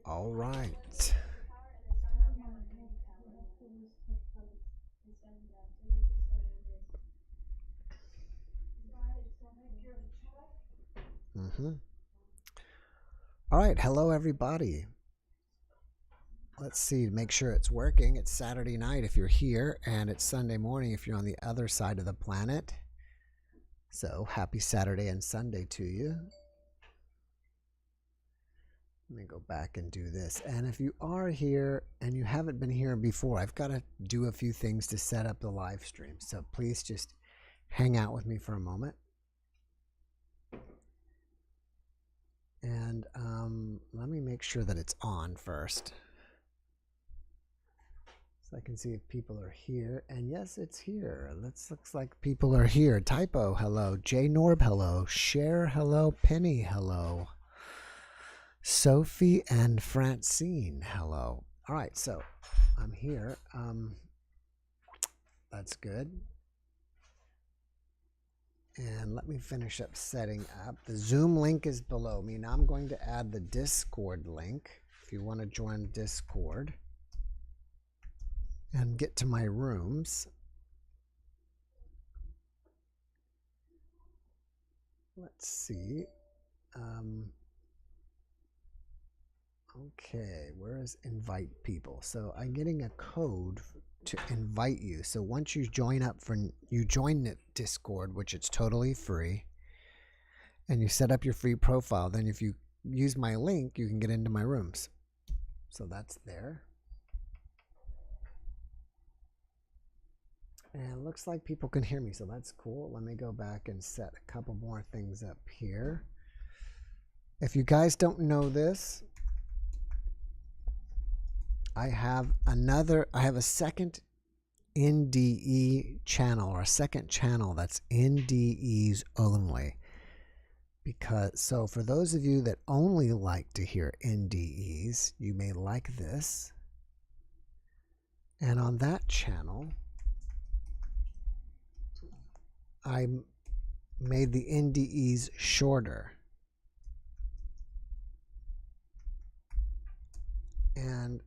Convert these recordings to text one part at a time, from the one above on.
All right. Mm-hmm. All right. Hello, everybody. Let's see, make sure it's working. It's Saturday night if you're here, and it's Sunday morning if you're on the other side of the planet. So happy Saturday and Sunday to you. Let me go back and do this. And if you are here and you haven't been here before, I've got to do a few things to set up the live stream. So please just hang out with me for a moment. And let me make sure that it's on first. So I can see if people are here. And yes, it's here. Looks like people are here. Typo, hello. J Norb, hello. Cher, hello. Penny, hello. Sophie and Francine, hello. All right, so I'm here. That's good. And let me finish up setting up. The Zoom link is below me. Now I'm going to add the Discord link if you want to join Discord and get to my rooms. Let's see. Okay, where is invite people? So I'm getting a code to invite you. So once you join the Discord, which it's totally free, and you set up your free profile, then if you use my link, you can get into my rooms. So that's there. And it looks like people can hear me, so that's cool. Let me go back and set a couple more things up here. If you guys don't know this, I have a second NDE channel, or a second channel that's NDEs only. So for those of you that only like to hear NDEs, you may like this. And on that channel, I made the NDEs shorter. And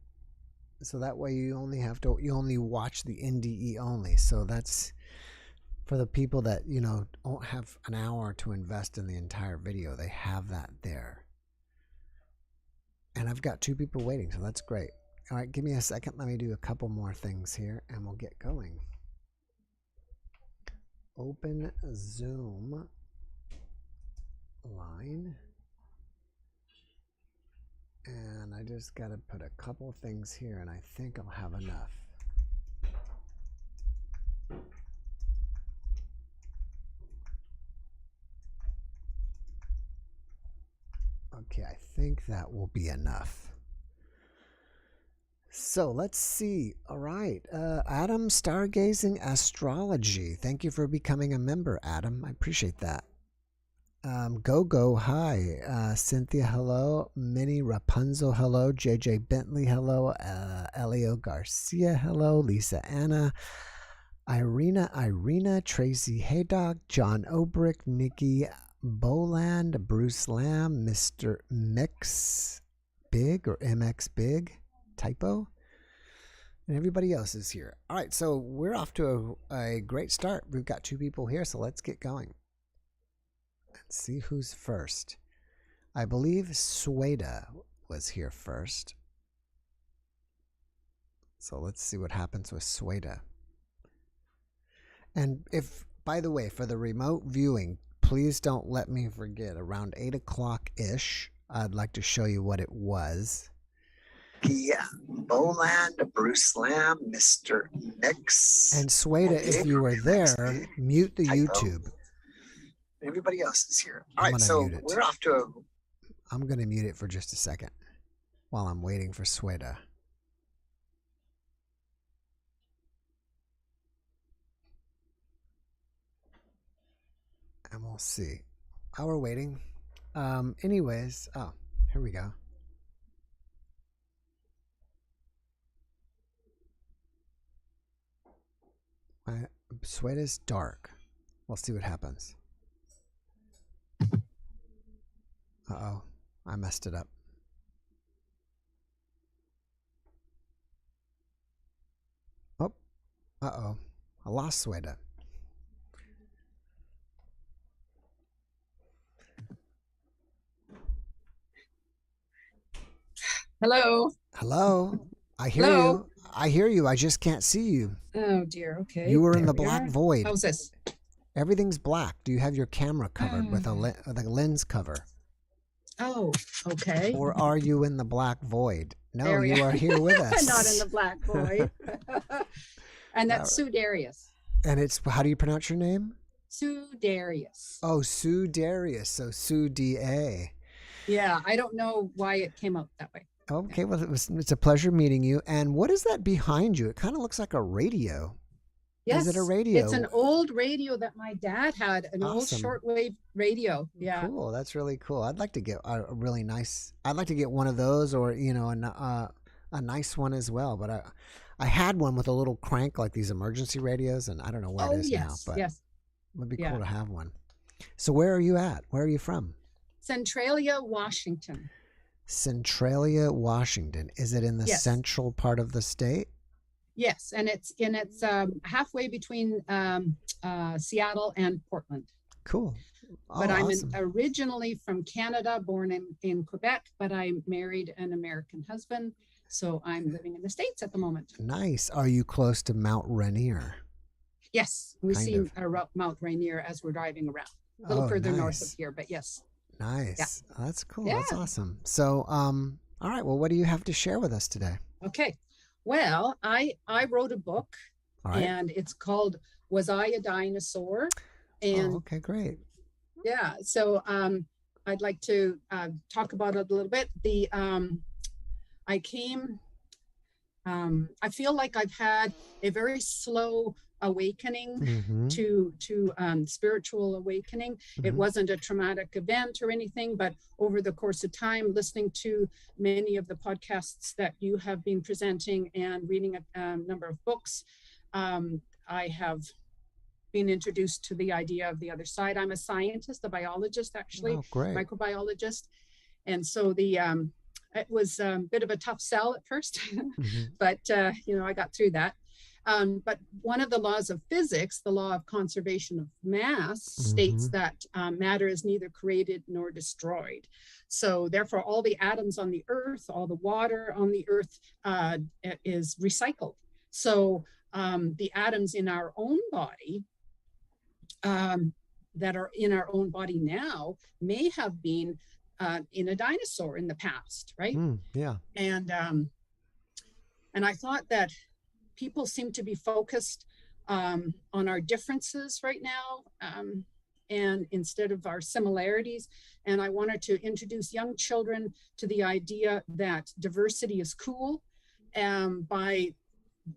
so that way you only watch the NDE only. So that's for the people that, don't have an hour to invest in the entire video. They have that there. And I've got 2 people waiting, so that's great. All right, give me a second. Let me do a couple more things here and we'll get going. Open Zoom line. And I just got to put a couple things here, and I think I'll have enough. Okay, I think that will be enough. So let's see. All right. Adam, Stargazing Astrology. Thank you for becoming a member, Adam. I appreciate that. Go, hi. Cynthia, hello. Minnie Rapunzel, hello. JJ Bentley, hello. Elio Garcia, hello. Lisa Anna. Irina, Tracy Haydog, John Obrick, Nikki Boland, Bruce Lamb, Mr. Mix Big or MX Big, typo. And everybody else is here. All right, so we're off to a great start. We've got 2 people here, so let's get going. Let's see who's first. I believe Sueda was here first. So let's see what happens with Sueda. And if, by the way, for the remote viewing, please don't let me forget, around 8 o'clock-ish, I'd like to show you what it was. Yeah, Boland, Bruce Lamb, Mr. Mix. And Sueda, if you were there, mute the YouTube. Everybody else is here. All right, so we're off to I'm going to mute it for just a second while I'm waiting for Sueda. And we'll see. While we're waiting. Anyways, here we go. Sueda's dark. We'll see what happens. Uh-oh. I messed it up. Oh, uh-oh. I lost Sweda. Hello. Hello. I hear Hello. you. I hear you. I just can't see you. Oh dear. Okay. You were in there the we black are. void. How's this? Everything's black. Do you have your camera covered with a lens cover? Oh, okay. Or are you in the black void? No, There we you are here with us. Not in the black void. And that's Sue Darius. And it's, how do you pronounce your name? Sue Darius. Oh, Sue Darius. So Sue D.A. Yeah, I don't know why it came out that way. Okay, well, it's a pleasure meeting you. And what is that behind you? It kind of looks like a radio. Yes. Is it a radio? It's an old radio that my dad had, an old shortwave radio. Yeah. Cool. That's really cool. I'd like to get a really nice, I'd like to get one of those, or, you know, a nice one as well. But I had one with a little crank, like these emergency radios, and I don't know where it is now, but it would be cool to have one. So where are you at? Where are you from? Centralia, Washington. Centralia, Washington. Is it in the central part of the state? Yes, and it's halfway between Seattle and Portland. Cool. Oh, but I'm originally from Canada, born in Quebec, but I married an American husband, so I'm living in the States at the moment. Nice. Are you close to Mount Rainier? Yes, we see Mount Rainier as we're driving around. A little further north of here, but yes. Nice. Yeah. That's cool. Yeah. That's awesome. So, all right. Well, what do you have to share with us today? Okay. Well, I wrote a book, and it's called "Was I a Dinosaur?" And okay, great. Yeah. So I'd like to talk about it a little bit. I feel like I've had a very slow awakening to spiritual awakening. It wasn't a traumatic event or anything, but over the course of time, listening to many of the podcasts that you have been presenting and reading a number of books, I have been introduced to the idea of the other side. I'm a scientist, a biologist, actually, microbiologist. And so it was a bit of a tough sell at first, but I got through that. But one of the laws of physics, the law of conservation of mass, states that matter is neither created nor destroyed. So therefore, all the atoms on the earth, all the water on the earth is recycled. So the atoms in our own body that are in our own body now may have been in a dinosaur in the past, right? Yeah. And I thought that people seem to be focused on our differences right now, and instead of our similarities. And I wanted to introduce young children to the idea that diversity is cool, by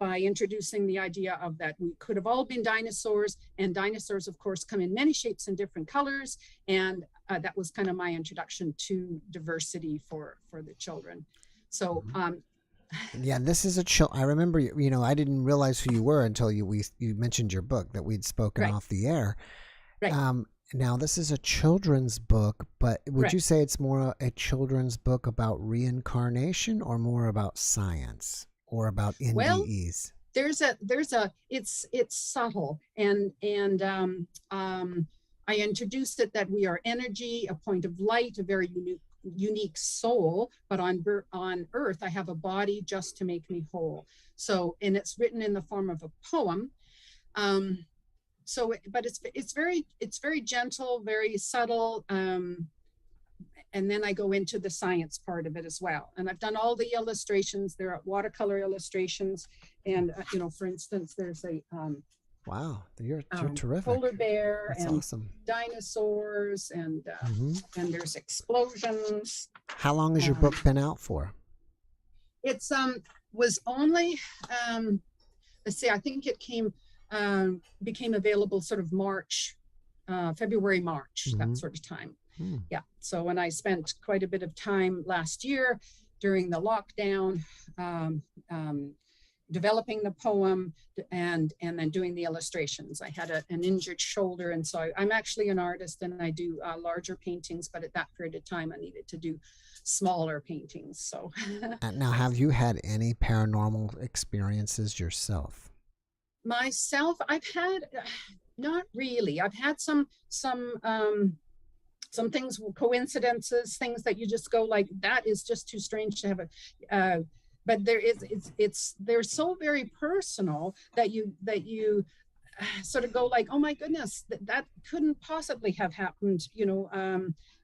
introducing the idea of that we could have all been dinosaurs, and dinosaurs, of course, come in many shapes and different colors. And that was kind of my introduction to diversity for the children. So, yeah, this is I remember, I didn't realize who you were until you mentioned your book that we'd spoken off the air. Right. Now this is a children's book, but would you say it's more a children's book about reincarnation, or more about science, or about NDEs? Well, it's subtle, and I introduced it that we are energy, a point of light, a very unique soul, but on earth I have a body just to make me whole. So, and it's written in the form of a poem. But it's very gentle, very subtle. And then I go into the science part of it as well. And I've done all the illustrations. There are watercolor illustrations, and for instance, there's a wow, you're terrific. Polar bear. That's and awesome. Dinosaurs, and there's explosions. How long has your book been out for? It's was only let's see, I think it became available sort of February, March, that sort of time. Yeah. So when I spent quite a bit of time last year during the lockdown, developing the poem and then doing the illustrations. I had an injured shoulder, and so I'm actually an artist, and I do larger paintings, but at that period of time I needed to do smaller paintings. So now, have you had any paranormal experiences yourself? Myself, I've had, not really. I've had some things, coincidences, things that you just go like, that is just too strange to have but they're so very personal that you sort of go like, oh my goodness, that couldn't possibly have happened,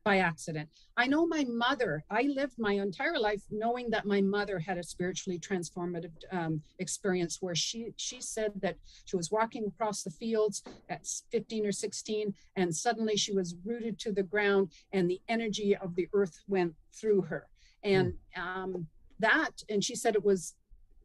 by accident. I know my mother, I lived my entire life knowing that my mother had a spiritually transformative experience where she said that she was walking across the fields at 15 or 16, and suddenly she was rooted to the ground and the energy of the earth went through her. And and she said it was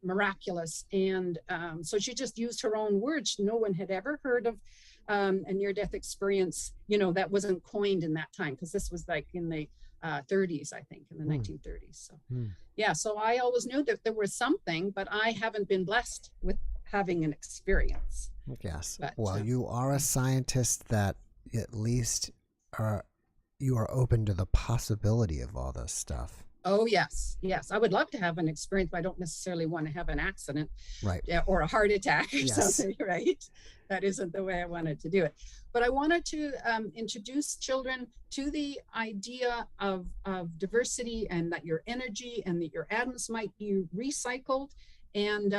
miraculous. And so she just used her own words. No one had ever heard of a near-death experience, that wasn't coined in that time, because this was like in the 30s, I think, in the 1930s. So yeah, so I always knew that there was something, but I haven't been blessed with having an experience. Yes. But, well, you are a scientist that at least you are open to the possibility of all this stuff. Oh, yes. I would love to have an experience, but I don't necessarily want to have an accident, right? Or a heart attack or something, right? That isn't the way I wanted to do it. But I wanted to introduce children to the idea of diversity, and that your energy and that your atoms might be recycled, and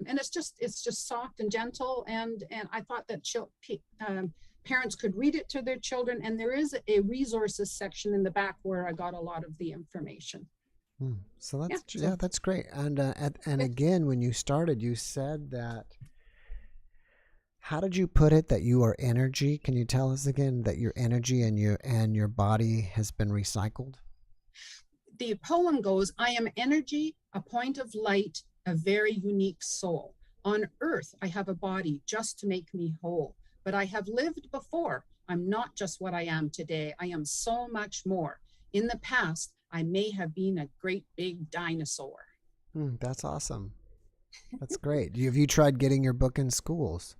it's just soft and gentle, and I thought that parents could read it to their children, and there is a resources section in the back where I got a lot of the information. So that's great. And again, when you started, you said that. How did you put it, that you are energy? Can you tell us again that your energy and your body has been recycled? The poem goes, I am energy, a point of light, a very unique soul. On earth, I have a body just to make me whole. But I have lived before. I'm not just what I am today. I am so much more. In the past, I may have been a great big dinosaur. That's awesome. That's great. Have you tried getting your book in schools?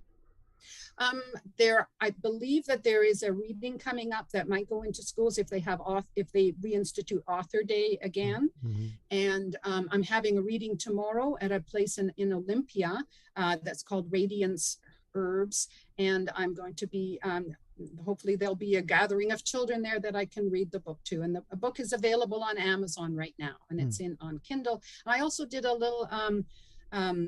I believe that there is a reading coming up that might go into schools if they reinstitute Author Day again. And I'm having a reading tomorrow at a place in Olympia that's called Radiance Herbs, and I'm going to be hopefully there'll be a gathering of children there that I can read the book to. And the book is available on Amazon right now, and it's on Kindle. I also did a little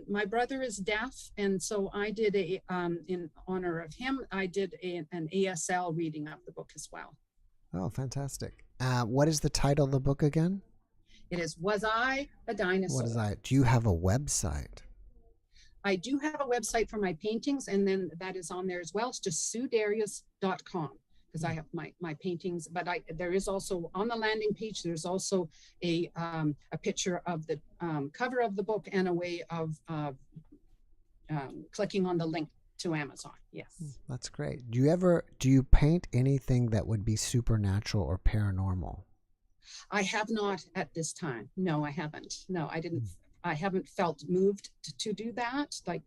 my brother is deaf, and so I did in honor of him, I did an ASL reading of the book as well. Oh, fantastic. What is the title of the book again? It is Was I a Dinosaur? Do you have a website? I do have a website for my paintings, and then that is on there as well. It's just suedarius.com, because I have my paintings, but there is also on the landing page, there's also a picture of the cover of the book and a way of clicking on the link to Amazon. Yes. That's great. Do you paint anything that would be supernatural or paranormal? I have not at this time. No, I haven't. No, I didn't. I haven't felt moved to do that. But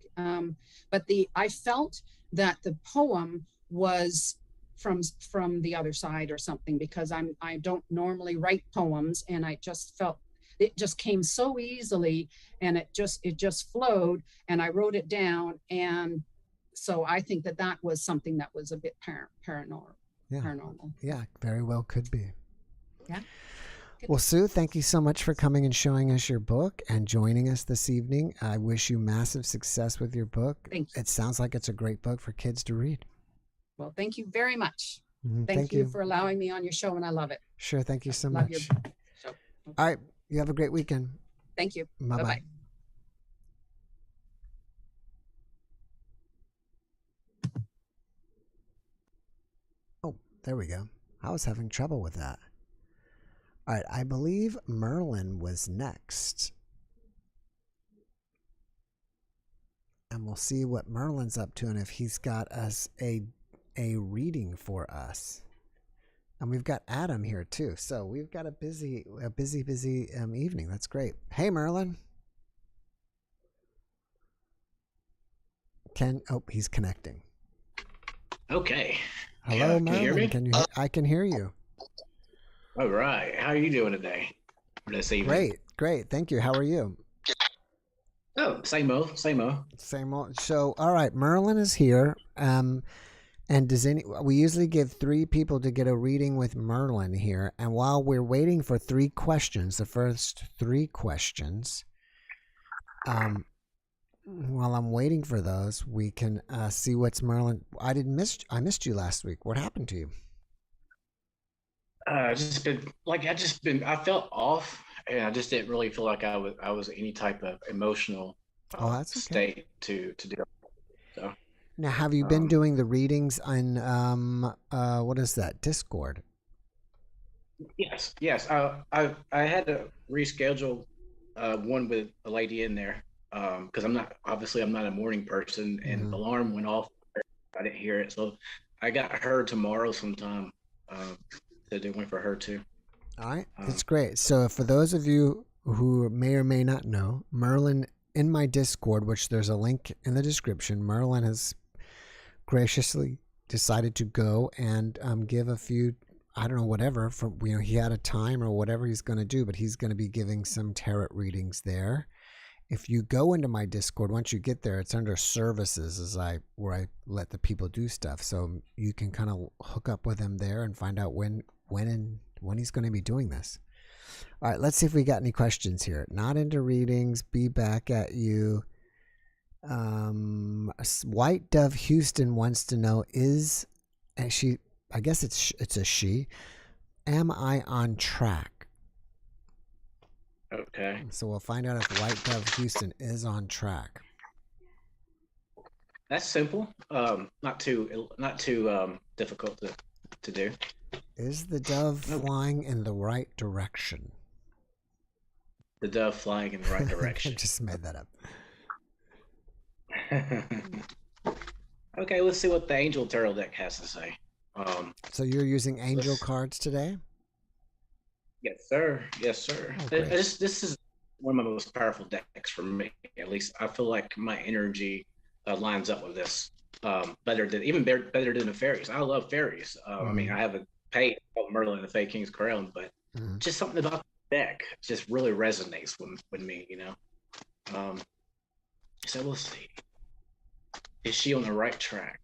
I felt that the poem was from the other side or something, because I don't normally write poems, and I just felt it just came so easily, and it just flowed, and I wrote it down, and so I think that was something that was a bit paranormal. Yeah, very well could be. Yeah. Well, Sue, thank you so much for coming and showing us your book and joining us this evening. I wish you massive success with your book. Thank you. It sounds like it's a great book for kids to read. Well, thank you very much. Thank you for allowing me on your show, and I love it. Sure. Thank you so much. Love your show. Okay. All right. You have a great weekend. Thank you. Bye-bye. Bye-bye. Oh, there we go. I was having trouble with that. All right. I believe Merlin was next. And we'll see what Merlin's up to, and if he's got us a reading for us. And we've got Adam here too, so we've got a busy evening. That's great. Hey, Merlin. He's connecting. Okay. Hello, can you hear me? Merlin. I can hear you. All right. How are you doing today? Or this evening? Great. Thank you. How are you? Oh, same old. Same old. So, all right, Merlin is here. And we usually give 3 people to get a reading with Merlin here. And while we're waiting for 3 questions, the first 3 questions, while I'm waiting for those, we can see what's Merlin. I missed you last week. What happened to you? I felt off, and I just didn't really feel like I was any type of emotional state to do it. So now, have you been doing the readings on what is that, Discord? Yes. I had to reschedule one with a lady in there because I'm not a morning person, and the alarm went off. I didn't hear it, so I got her tomorrow sometime. To do one for her too. All right, that's great. So for those of you who may or may not know, Merlin in my Discord, which there's a link in the description, Merlin has graciously decided to go and give a few, I don't know, whatever, he had a time or whatever he's going to do, but he's going to be giving some tarot readings there. If you go into my Discord, once you get there, it's under services where I let the people do stuff. So you can kind of hook up with him there and find out when he's going to be doing this. All right, let's see if we got any questions here. Not into readings. Be back at you. White Dove Houston wants to know, I guess it's a she. Am I on track? Okay. So we'll find out if White Dove Houston is on track. That's simple. Not too difficult to do. Is the dove flying in the right direction? The dove flying in the right direction. I just made that up. Okay, let's see what the Angel Tarot deck has to say. So you're using angel cards today? Yes, sir. Oh, this is one of my most powerful decks for me. At least I feel like my energy lines up with this better than the fairies. I love fairies. I mean, I have a page called Merlin, the Fey King's Crown, but just something about the deck just really resonates with me, you know. So we'll see. Is she on the right track?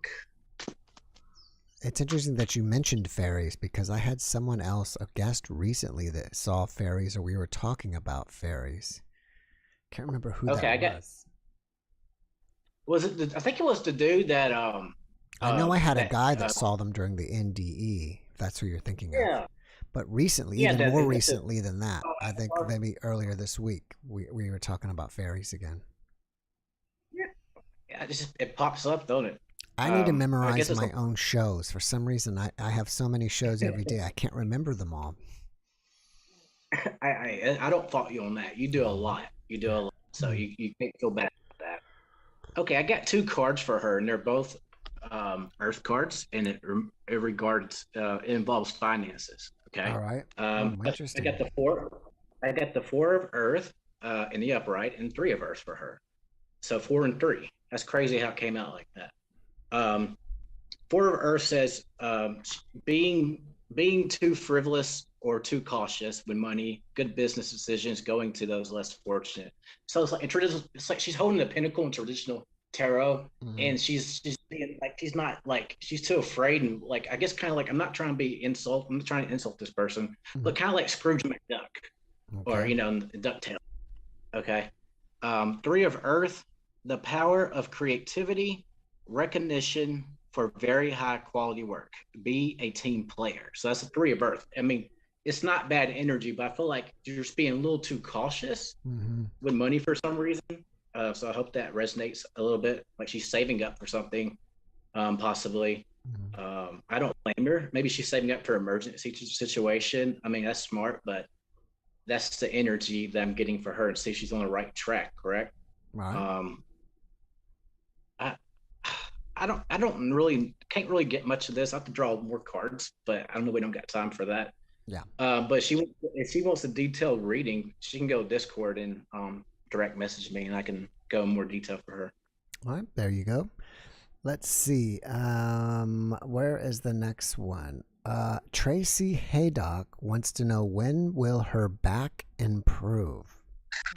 It's interesting that you mentioned fairies because I had someone else, a guest recently, that saw fairies, or we were talking about fairies. Can't remember who that was. Was it? I think it was the dude that. I know I had a guy that saw them during the NDE. If that's who you're thinking of. Yeah. But recently, even more recently than that, I think maybe earlier this week, we were talking about fairies again. Yeah, it pops up, don't it? I need to memorize my own shows. For some reason, I have so many shows every day, I can't remember them all. I don't fault you on that. You do a lot. So you can't feel bad about that. Okay, I got 2 cards for her, and they're both Earth cards, and it involves finances. Okay. All right. Interesting. I got the 4 of Earth in the upright, and 3 of Earth for her. So 4 and 3. That's crazy how it came out like that. 4 of Earth says being too frivolous or too cautious with money, good business decisions, going to those less fortunate. So it's like she's holding the pinnacle in traditional tarot, and she's being like, she's too afraid, and like, I guess kind of like, I'm not trying to insult this person, but kind of like Scrooge McDuck, or DuckTales. Okay. 3 of Earth, the power of creativity, recognition for very high quality work. Be a team player. So that's a 3 of Earth. I mean, it's not bad energy, but I feel like you're just being a little too cautious with money for some reason. So I hope that resonates a little bit. Like she's saving up for something, possibly. I don't blame her. Maybe she's saving up for an emergency situation. I mean, that's smart, but that's the energy that I'm getting for her, and see she's on the right track, correct? Right. I can't really get much of this. I have to draw more cards, but I don't know. We don't got time for that. Yeah. But if she wants a detailed reading, she can go Discord and direct message me, and I can go in more detail for her. All right, there you go. Let's see. Where is the next one? Tracy Haydock wants to know, when will her back improve?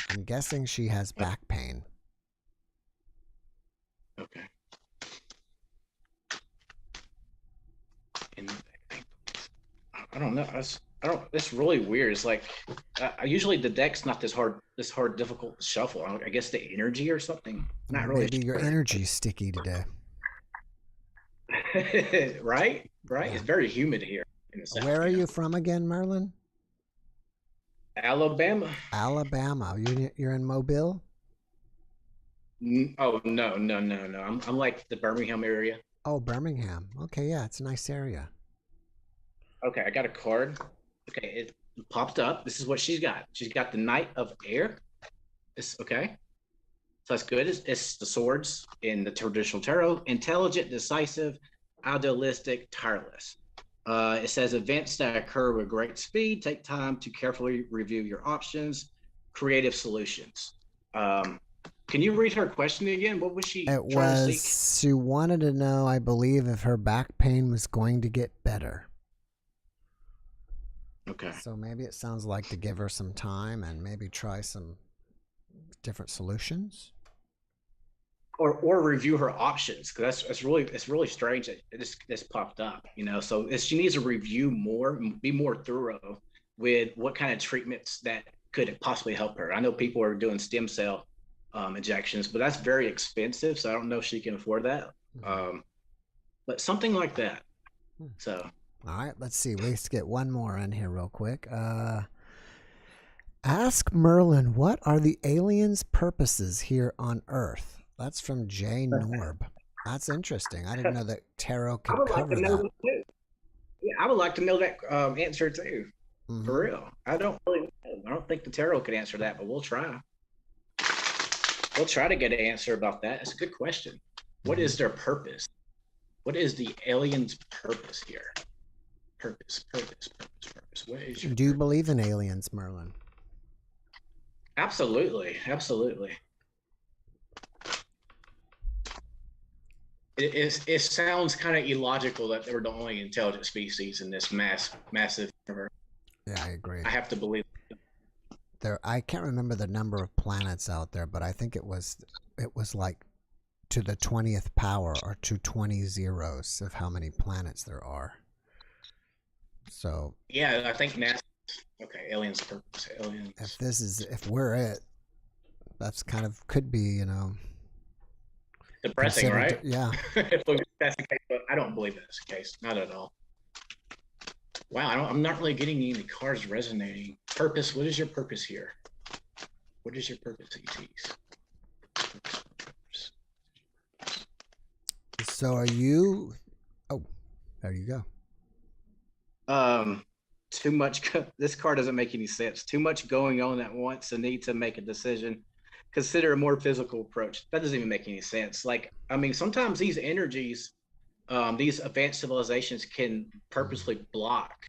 I'm guessing she has back pain. Okay. And I don't know. It's really weird. It's like usually the deck's not this hard, difficult to shuffle. I guess the energy or something. Not really. Maybe your energy's sticky today. Right. Yeah. It's very humid here in the South. Where are you from again, Merlin? Alabama. Alabama. You're in Mobile? Oh no. I'm like the Birmingham area. Oh, Birmingham. Okay, yeah, it's a nice area. Okay, I got a card. Okay, it popped up. This is what she's got. She's got the Knight of Air. It's okay. So that's good. It's the swords in the traditional tarot. Intelligent, decisive, idealistic, tireless. It says events that occur with great speed. Take time to carefully review your options. Creative solutions. Can you read her question again? What was she trying to seek? She wanted to know, I believe, if her back pain was going to get better. Okay. So maybe it sounds like to give her some time and maybe try some different solutions. Or review her options, because it's really strange that this popped up, So she needs to review more and be more thorough with what kind of treatments that could possibly help her. I know people are doing stem cell injections, but that's very expensive, so I don't know if she can afford that. But something like that. So. All right, let's see. Let's get one more in here real quick. Ask Merlin, what are the aliens' purposes here on Earth? That's from Jay Norb. That's interesting. I didn't know that tarot could cover that. Yeah, I would like to know that answer too. Mm-hmm. For real. I don't think the tarot could answer that, but we'll try. We'll try to get an answer about that. It's a good question. What is their purpose? What is the aliens' purpose here? Purpose. What is your Do you believe in aliens, Merlin? Absolutely. It sounds kind of illogical that they were the only intelligent species in this massive universe. Yeah, I agree. I have to believe it. I can't remember the number of planets out there, but I think it was like to the 20th power or to 20 zeros of how many planets there are. So yeah, I think NASA. Okay, aliens' purpose. Aliens. If we're it, that's kind of could be, depressing, right? Yeah. If that's the case, but I don't believe that's the case. Not at all. Wow, I'm not really getting any cards resonating. Purpose. What is your purpose here? What is your purpose, ETs? So are you? Oh, there you go. Too much. This card doesn't make any sense. Too much going on at once. The need to make a decision. Consider a more physical approach. That doesn't even make any sense. Sometimes these energies, these advanced civilizations can purposely block,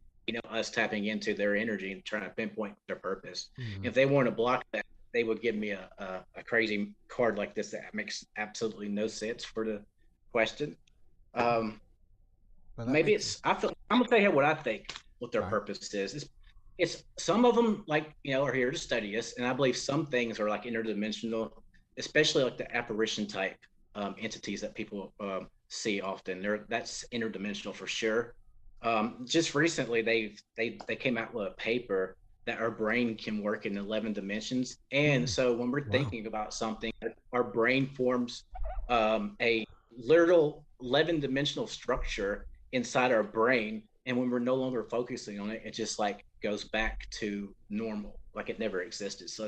us tapping into their energy and trying to pinpoint their purpose. Mm-hmm. If they want to block that, they would give me a crazy card like this that makes absolutely no sense for the question. Maybe it's. I'm gonna tell you what I think. What their purpose is. It's some of them are here to study us, and I believe some things are like interdimensional, especially like the apparition type entities that people see often. That's interdimensional for sure. Just recently, they came out with a paper that our brain can work in 11 dimensions, and so when we're thinking about something, our brain forms a literal 11-dimensional structure inside our brain. And when we're no longer focusing on it, it just goes back to normal, like it never existed. So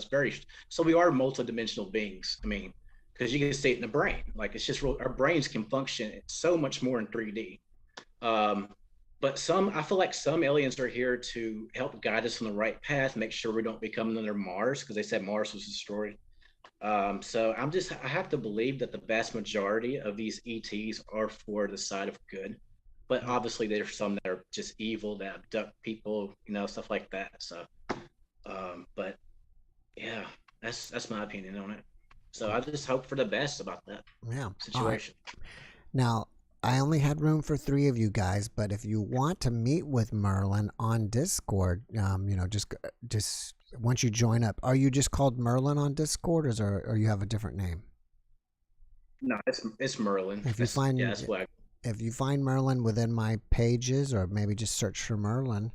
so we are multidimensional beings. Because you can see it in the brain. It's just our brains can function so much more in 3D. But I feel like some aliens are here to help guide us on the right path, make sure we don't become another Mars, because they said Mars was destroyed. So I have to believe that the vast majority of these ETs are for the side of good. But obviously there's some that are just evil, that abduct people, stuff like that. So, but yeah, that's my opinion on it. So I just hope for the best about that situation. Now, I only had room for 3 of you guys, but if you want to meet with Merlin on Discord, just once you join up, are you just called Merlin on Discord, or you have a different name? No, it's Merlin. If you find Merlin within my pages, or maybe just search for Merlin,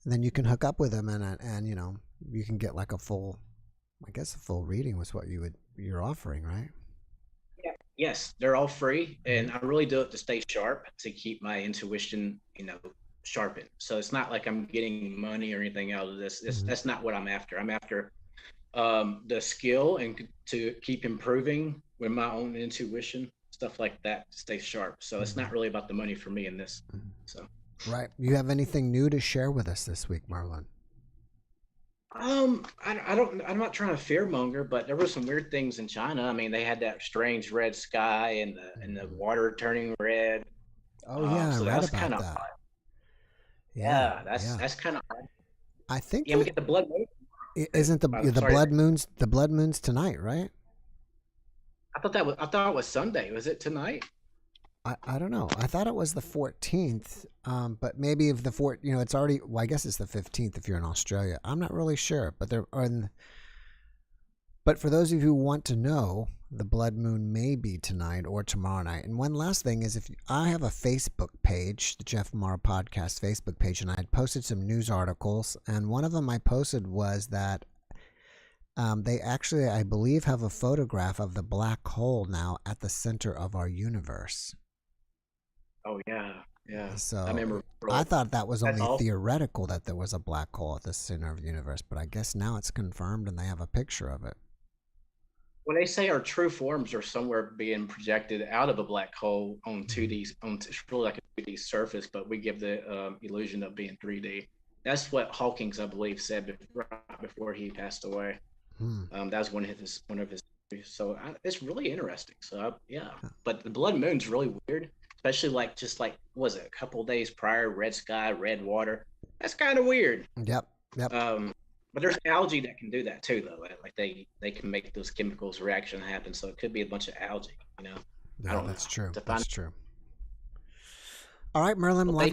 then you can hook up with him, and you can get like a full reading was what you're offering, right? Yeah. Yes, they're all free, and I really do it to stay sharp, to keep my intuition, sharpened. So it's not like I'm getting money or anything out of this. That's not what I'm after. I'm after the skill and to keep improving with my own intuition, stuff like that, to stay sharp. So it's not really about the money for me in this. So. Right. You have anything new to share with us this week, Merlin? I'm not trying to fearmonger, but there were some weird things in China. I mean, they had that strange red sky and the water turning red. Oh yeah, so I read about that. Yeah, that's kind of odd. I think we get the blood moon. Isn't the blood moon's tonight, right? I thought it was Sunday. Was it tonight? I don't know. I thought it was the 14th, but maybe if it's already. Well, I guess it's the 15th if you're in Australia. I'm not really sure, but But for those of you who want to know, the blood moon may be tonight or tomorrow night. And one last thing is, I have a Facebook page, the JeffMara Podcast Facebook page, and I had posted some news articles, and one of them I posted was that they actually, I believe, have a photograph of the black hole now at the center of our universe. Oh yeah. So I remember. I thought that was only theoretical, that there was a black hole at the center of the universe, but I guess now it's confirmed, and they have a picture of it. When they say our true forms are somewhere being projected out of a black hole on 2D, it's really like a 2D surface, but we give the illusion of being 3D. That's what Hawkins, I believe, said right before he passed away. That was one of his. So it's really interesting. So but the blood moon's really weird. Especially was it a couple of days prior, red sky, red water. That's kind of weird. Yep. But there's algae that can do that too, though. Like they can make those chemicals reaction happen. So it could be a bunch of algae, Yeah, that's true. That's true. All right, Merlin. Well,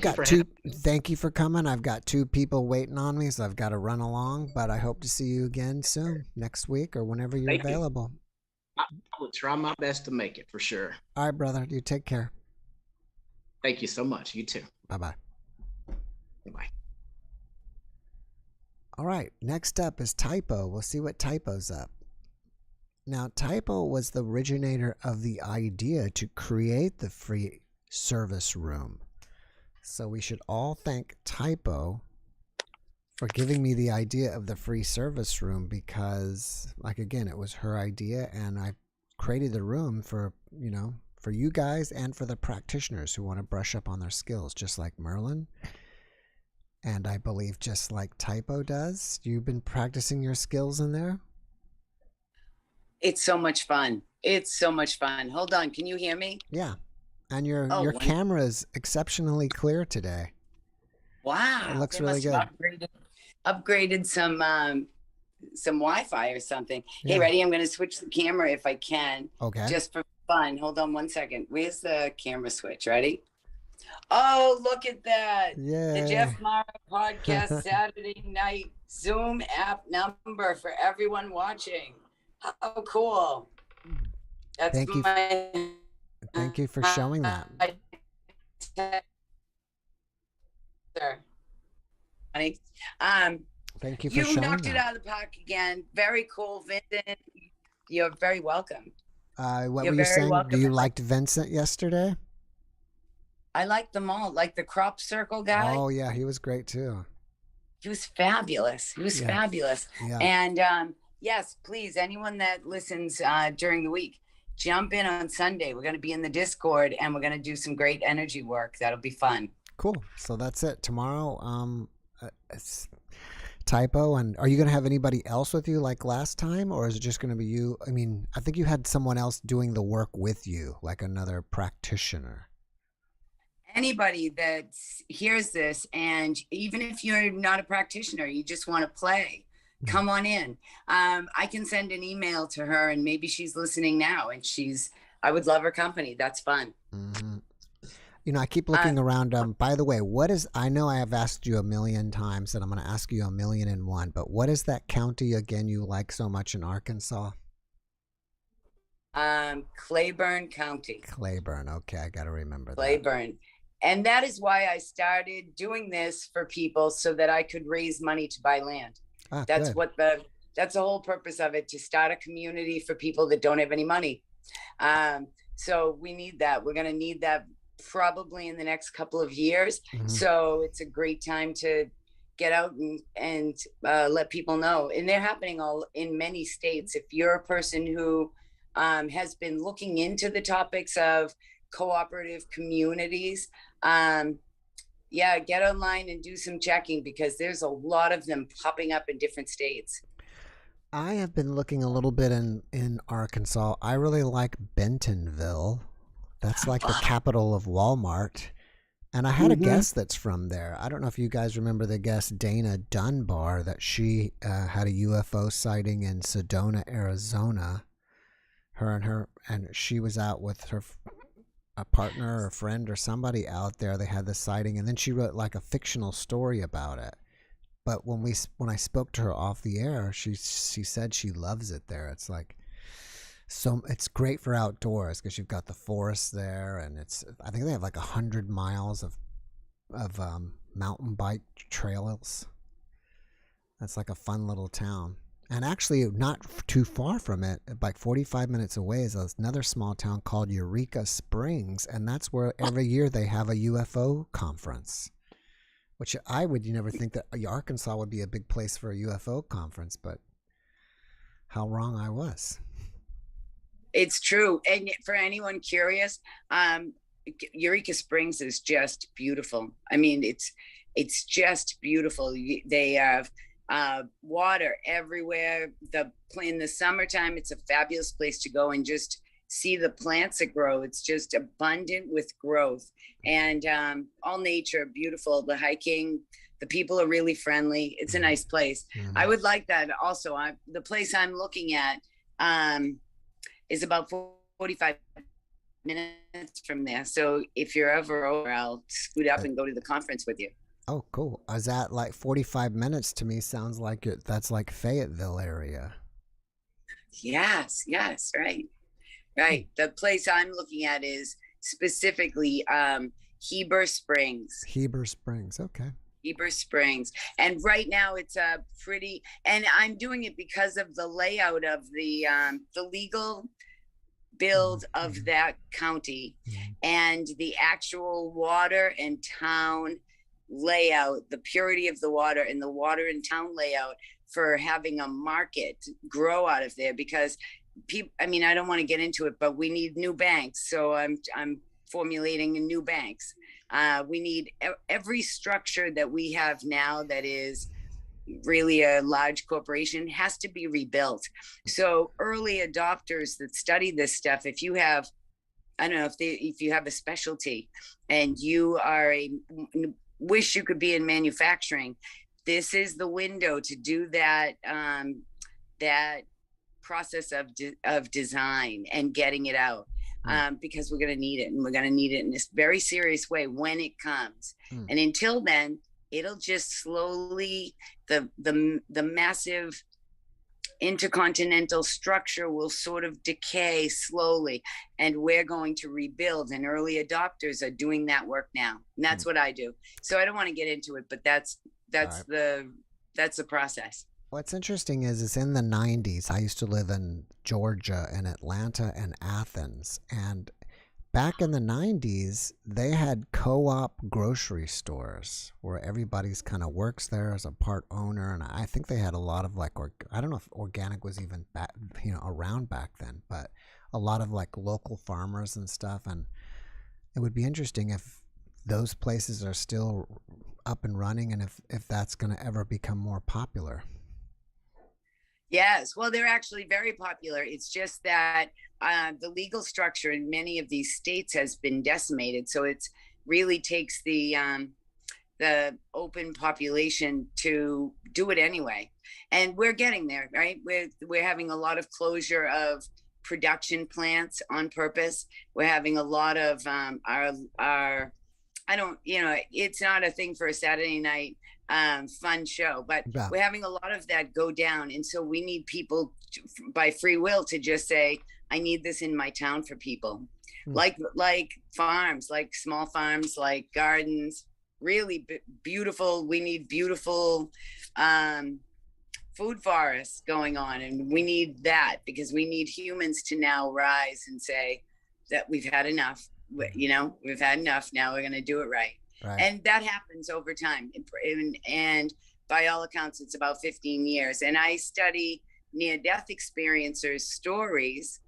thank you for coming. I've got 2 people waiting on me, so I've got to run along. But I hope to see you again soon, next week or whenever you're available. I will try my best to make it for sure. All right, brother. You take care. Thank you so much. You too. Bye-bye. Bye-bye. All right. Next up is Typo. We'll see what Typo's up. Now, Typo was the originator of the idea to create the free service room. So we should all thank Typo for giving me the idea of the free service room, because, again, it was her idea, and I created the room for you guys and for the practitioners who want to brush up on their skills, just like Merlin. And I believe just like Typo does. You've been practicing your skills in there? It's so much fun. Hold on. Can you hear me? Yeah. And your camera is exceptionally clear today. Wow. It looks really good. Upgraded some Wi-Fi or something. Yeah. Hey, ready? I'm going to switch the camera if I can. Okay. Just for fun. Hold on one second. Where's the camera switch? Ready? Oh, look at that. Yay. The JeffMara Podcast Saturday night Zoom app number for everyone watching. How cool. That's Thank you for showing that. Honey. Thank you for showing that. You knocked it out of the park again. Very cool, Vincent. You're very welcome. What were you saying? Do you liked Vincent yesterday? I liked them all. Like the crop circle guy. Oh yeah, he was great too. He was fabulous. Fabulous. Yeah. And yes, please, anyone that listens during the week, jump in on Sunday. We're going to be in the Discord, and we're going to do some great energy work. That'll be fun. Cool. So that's it. Tomorrow, it's Typo. And are you going to have anybody else with you like last time, or is it just going to be you? I mean, I think you had someone else doing the work with you, like another practitioner. Anybody that hears this, and even if you're not a practitioner, you just want to play, come on in. I can send an email to her, and maybe she's listening now, and she's I would love her company. That's fun. Mm-hmm. You know, I keep looking around. By the way, I know I have asked you a million times, and I'm going to ask you a million and one, but what is that county again you like so much in Arkansas? Claiborne County. Claiborne. Okay, I got to remember that. Claiborne. And that is why I started doing this for people, so that I could raise money to buy land. That's good. That's the whole purpose of it, to start a community for people that don't have any money. So we need that. We're going to need that probably in the next couple of years. Mm-hmm. So it's a great time to get out and let people know. And they're happening all in many states. If you're a person who has been looking into the topics of cooperative communities, get online and do some checking, because there's a lot of them popping up in different states. I have been looking a little bit in Arkansas. I really like Bentonville. That's like the capital of Walmart. And I had a guest that's from there. I don't know if you guys remember the guest, Dana Dunbar, that she had a UFO sighting in Sedona, Arizona. And she was out with a partner or a friend or somebody out there. They had the sighting, and then she wrote like a fictional story about it. But when I spoke to her off the air, she said she loves it there. It's like, so it's great for outdoors because you've got the forest there, and I think they have like 100 miles of mountain bike trails. That's like a fun little town. And actually, not too far from it, like 45 minutes away, is another small town called Eureka Springs, and that's where every year they have a UFO conference. Which you never think that Arkansas would be a big place for a UFO conference, but how wrong I was. It's true. And for anyone curious, Eureka Springs is just beautiful. I mean, it's just beautiful. They have water everywhere. In the summertime, it's a fabulous place to go and just see the plants that grow. It's just abundant with growth, and all nature, beautiful. The hiking, the people are really friendly. It's a nice place. Mm-hmm. I would like that also. The place I'm looking at is about 45 minutes from there. So if you're ever over, I'll scoot up and go to the conference with you. Oh, cool. Is that like 45 minutes? To me sounds like that's like Fayetteville area. Yes, right. The place I'm looking at is specifically Heber Springs. Heber Springs, okay. Heber Springs. And right now it's and I'm doing it because of the layout of the legal build of that county, and the actual water and town layout, the purity of the water and the water and town layout for having a market grow out of there. Because people, I mean, I don't want to get into it, but we need new banks. So I'm formulating new banks. We need every structure that we have now that is really a large corporation has to be rebuilt. So early adopters that study this stuff, if you have, I don't know, if you have a specialty and you wish you could be in manufacturing, this is the window to do that process of design and getting it out, because we're going to need it, and we're going to need it in this very serious way when it comes. And until then, it'll just slowly, the massive intercontinental structure will sort of decay slowly, and we're going to rebuild, and early adopters are doing that work now, and that's what I do. So I don't want to get into it, but that's right. That's the process. What's interesting is in the 90s, I used to live in Georgia and Atlanta and Athens. And back in the 90s, they had co-op grocery stores where everybody's kind of works there as a part owner. And I think they had a lot of I don't know if organic was even around back then, but a lot of like local farmers and stuff. And it would be interesting if those places are still up and running, and if that's going to ever become more popular. Yes, well, they're actually very popular. It's just that the legal structure in many of these states has been decimated. So it really takes the open population to do it anyway. And we're getting there, right? We're having a lot of closure of production plants on purpose. We're having a lot of our I don't, it's not a thing for a Saturday night fun show, but we're having a lot of that go down. And so we need people by free will to just say, I need this in my town for people. Like farms, like small farms, like gardens, really beautiful. We need beautiful food forests going on. And we need that because we need humans to now rise and say that we've had enough. We've had enough. Now we're going to do it right. And that happens over time. And by all accounts, it's about 15 years. And I study near-death experiencers' stories,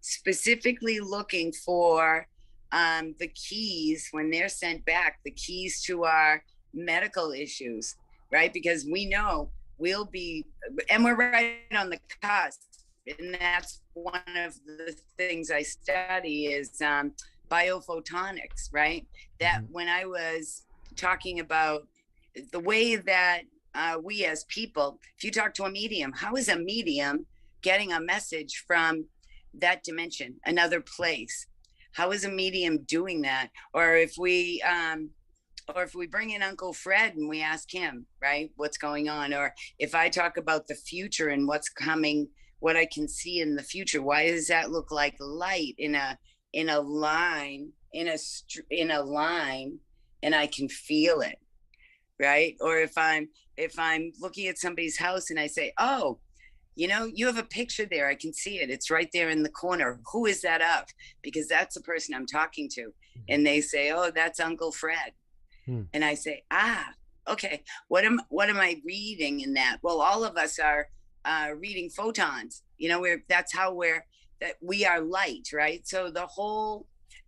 specifically looking for the keys when they're sent back, the keys to our medical issues, right? Because we know we'll be, and we're right on the cusp. And that's one of the things I study is biophotonics, right? That when I was talking about the way that we as people, if you talk to a medium, how is a medium getting a message from that dimension, another place? How is a medium doing that? Or if we bring in Uncle Fred and we ask him, right, what's going on? Or if I talk about the future and what's coming, what I can see in the future, why does that look like light in a line, in a line, and I can feel it, right? Or if I'm looking at somebody's house and I say, oh, you have a picture there, I can see it, it's right there in the corner, who is that of? Because that's the person I'm talking to. And they say, oh, that's Uncle Fred. And I say, okay, what am I reading in that? Well, all of us are reading photons, that we are light, right? So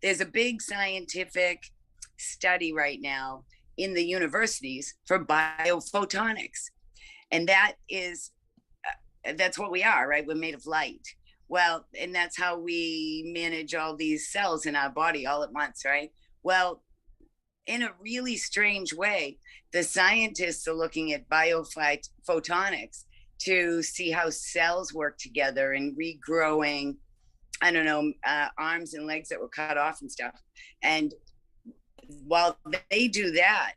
there's a big scientific study right now in the universities for biophotonics. And that's what we are, right? We're made of light. Well, and that's how we manage all these cells in our body all at once, right? Well, in a really strange way, the scientists are looking at biophotonics to see how cells work together and regrowing, arms and legs that were cut off and stuff. And while they do that,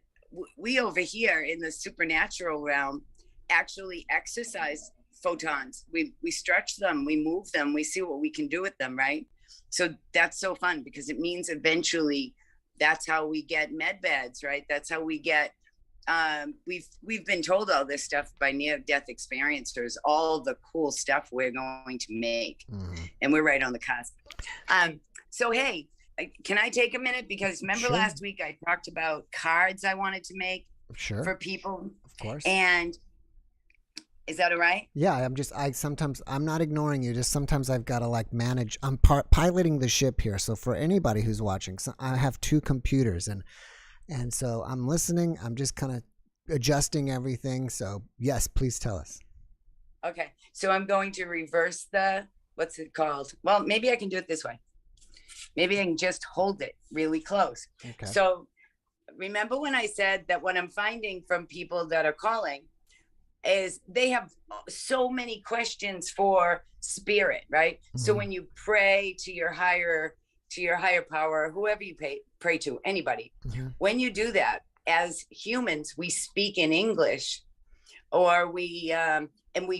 we over here in the supernatural realm actually exercise photons. We stretch them, we move them, we see what we can do with them, right? So that's so fun because it means eventually that's how we get med beds, right? That's how we get we've been told all this stuff by near-death experiencers, all the cool stuff we're going to make. And we're right on the cusp. So hey, can I take a minute? Because remember last week I talked about cards I wanted to make for people? Of course. And is that all right? Yeah, sometimes I'm not ignoring you. Just sometimes I've got to manage. I'm piloting the ship here. So for anybody who's watching, I have two computers and so I'm listening. I'm just kind of adjusting everything. So yes, please tell us. Okay. So I'm going to reverse what's it called? Well, maybe I can do it this way. Maybe I can just hold it really close. Okay. So remember when I said that what I'm finding from people that are calling is they have so many questions for spirit, right? So when you pray to your higher power, whoever you pray to, anybody, when you do that, as humans, we speak in English, or we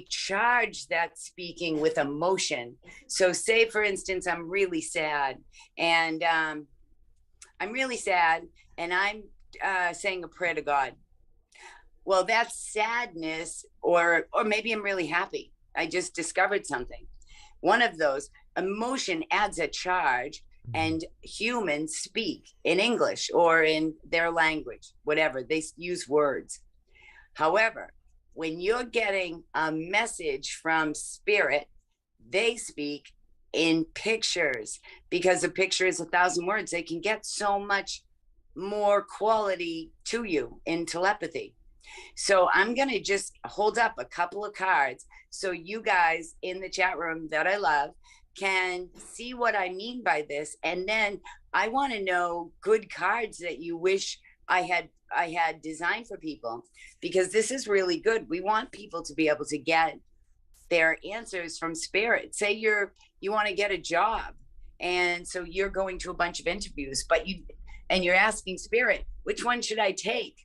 charge that speaking with emotion. So say, for instance, I'm really sad, and I'm saying a prayer to God. Well, that's sadness, or maybe I'm really happy. I just discovered something. One of those, emotion adds a charge, and humans speak in English or in their language, whatever, they use words. However, when you're getting a message from spirit, they speak in pictures, because a picture is 1,000 words. They can get so much more quality to you in telepathy. So I'm going to just hold up a couple of cards so you guys in the chat room that I love can see what I mean by this. And then I want to know good cards that you wish I had designed for people, because this is really good. We want people to be able to get they're answers from spirit. Say you want to get a job, and so you're going to a bunch of interviews, and you're asking spirit, which one should I take?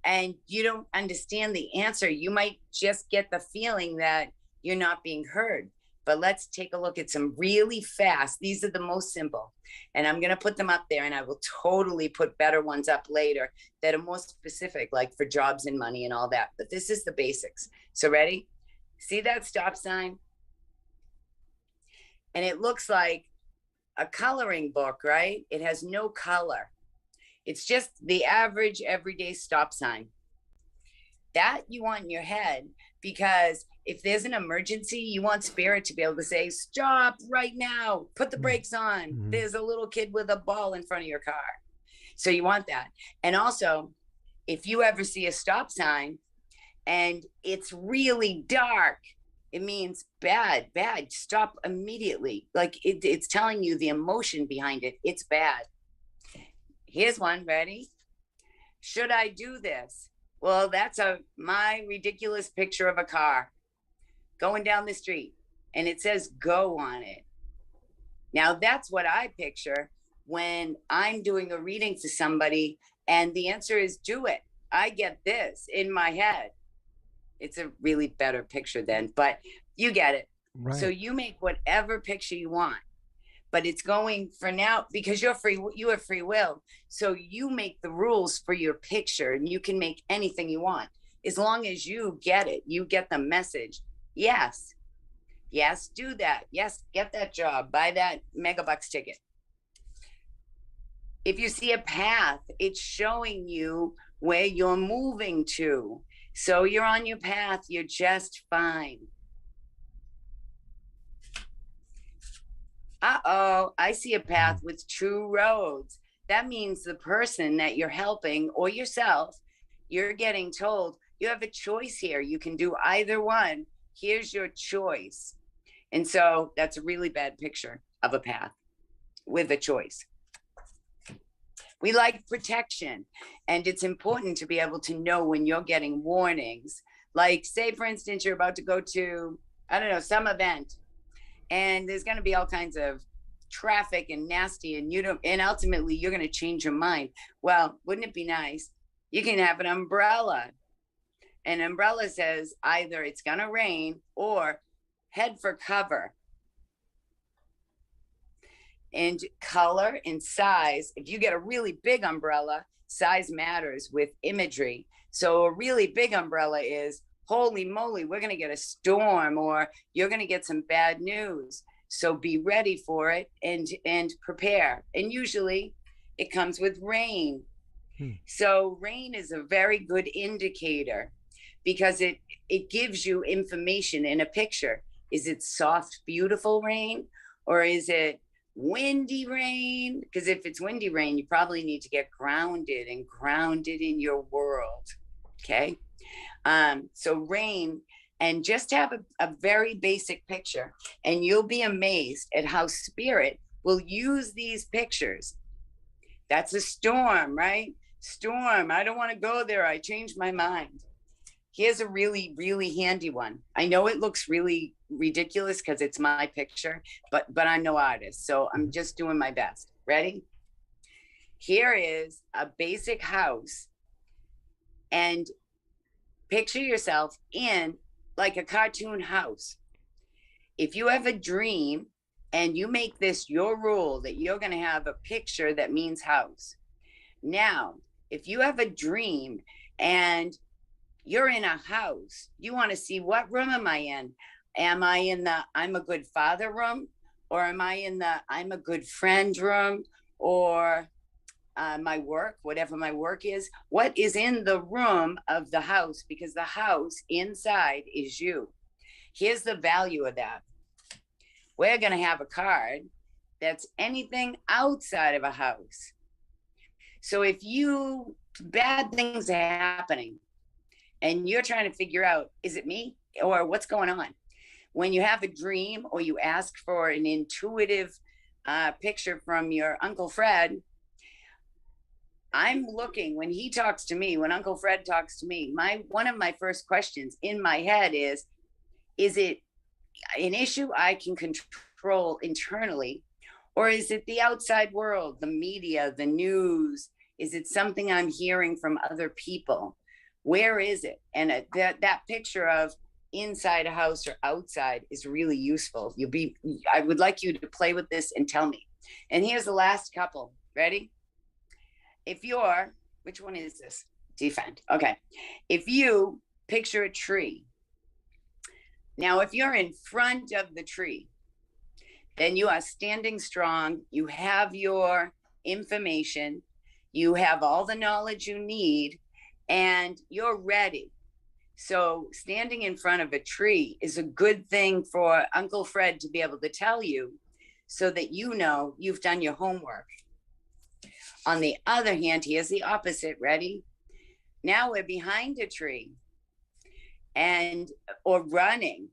And you don't understand the answer. You might just get the feeling that you're not being heard. But let's take a look at some really fast. These are the most simple. And I'm going to put them up there, and I will totally put better ones up later that are more specific, like for jobs and money and all that. But this is the basics. So ready? See that stop sign? And it looks like a coloring book, right? It has no color. It's just the average everyday stop sign. That you want in your head, because if there's an emergency, you want spirit to be able to say, stop right now, put the brakes on. There's a little kid with a ball in front of your car. So you want that. And also, if you ever see a stop sign and it's really dark, it means bad, stop immediately. Like it's telling you the emotion behind it. It's bad. Here's one, ready? Should I do this? Well, that's my ridiculous picture of a car going down the street, and it says go on it. Now that's what I picture when I'm doing a reading to somebody and the answer is do it. I get this in my head. It's a really better picture then, but you get it. Right. So you make whatever picture you want, but it's going for now because you have free will. So you make the rules for your picture, and you can make anything you want as long as you get it. You get the message. Yes, do that. Yes, get that job, buy that megabucks ticket. If you see a path, it's showing you where you're moving to. So you're on your path, you're just fine. Uh-oh, I see a path with 2 roads. That means the person that you're helping or yourself, you're getting told you have a choice here. You can do either one. Here's your choice. And so that's a really bad picture of a path with a choice. We like protection, and it's important to be able to know when you're getting warnings. Like, say, for instance, you're about to go to, I don't know, some event, and there's going to be all kinds of traffic and nasty, and ultimately you're going to change your mind. Well, wouldn't it be nice? You can have an umbrella. An umbrella says either it's going to rain or head for cover. And color and size, if you get a really big umbrella, size matters with imagery. So a really big umbrella is, holy moly, we're going to get a storm, or you're going to get some bad news. So be ready for it and prepare. And usually it comes with rain. So rain is a very good indicator because it gives you information in a picture. Is it soft, beautiful rain, or is it windy rain? Because if it's windy rain, you probably need to get grounded in your world. Okay. So rain, and just have a very basic picture, and you'll be amazed at how spirit will use these pictures. That's a storm, right? Storm. I don't want to go there. I changed my mind. Here's a really, really handy one. I know it looks really ridiculous because it's my picture, but I'm no artist, so I'm just doing my best. Ready? Here is a basic house, and picture yourself in like a cartoon house. If you have a dream and you make this your rule that you're going to have a picture that means house. Now, if you have a dream and you're in a house, you want to see, what room am I in? Am I in the I'm a good father room? Or am I in the I'm a good friend room? Or my work, whatever my work is? What is in the room of the house? Because the house inside is you. Here's the value of that. We're going to have a card that's anything outside of a house. So if bad things are happening and you're trying to figure out, is it me or what's going on? When you have a dream or you ask for an intuitive picture from your Uncle Fred, I'm looking, when he talks to me, when Uncle Fred talks to me, one of my first questions in my head is it an issue I can control internally? Or is it the outside world, the media, the news? Is it something I'm hearing from other people? Where is it? And that picture of inside a house or outside is really useful. I would like you to play with this and tell me. And here's the last couple. Ready? Which one is this? Defend. Okay. If you picture a tree. Now, if you're in front of the tree, then you are standing strong. You have your information. You have all the knowledge you need, and you're ready. So standing in front of a tree is a good thing for Uncle Fred to be able to tell you, so that you know you've done your homework. On the other hand, here's the opposite. Ready? Now we're behind a tree or running.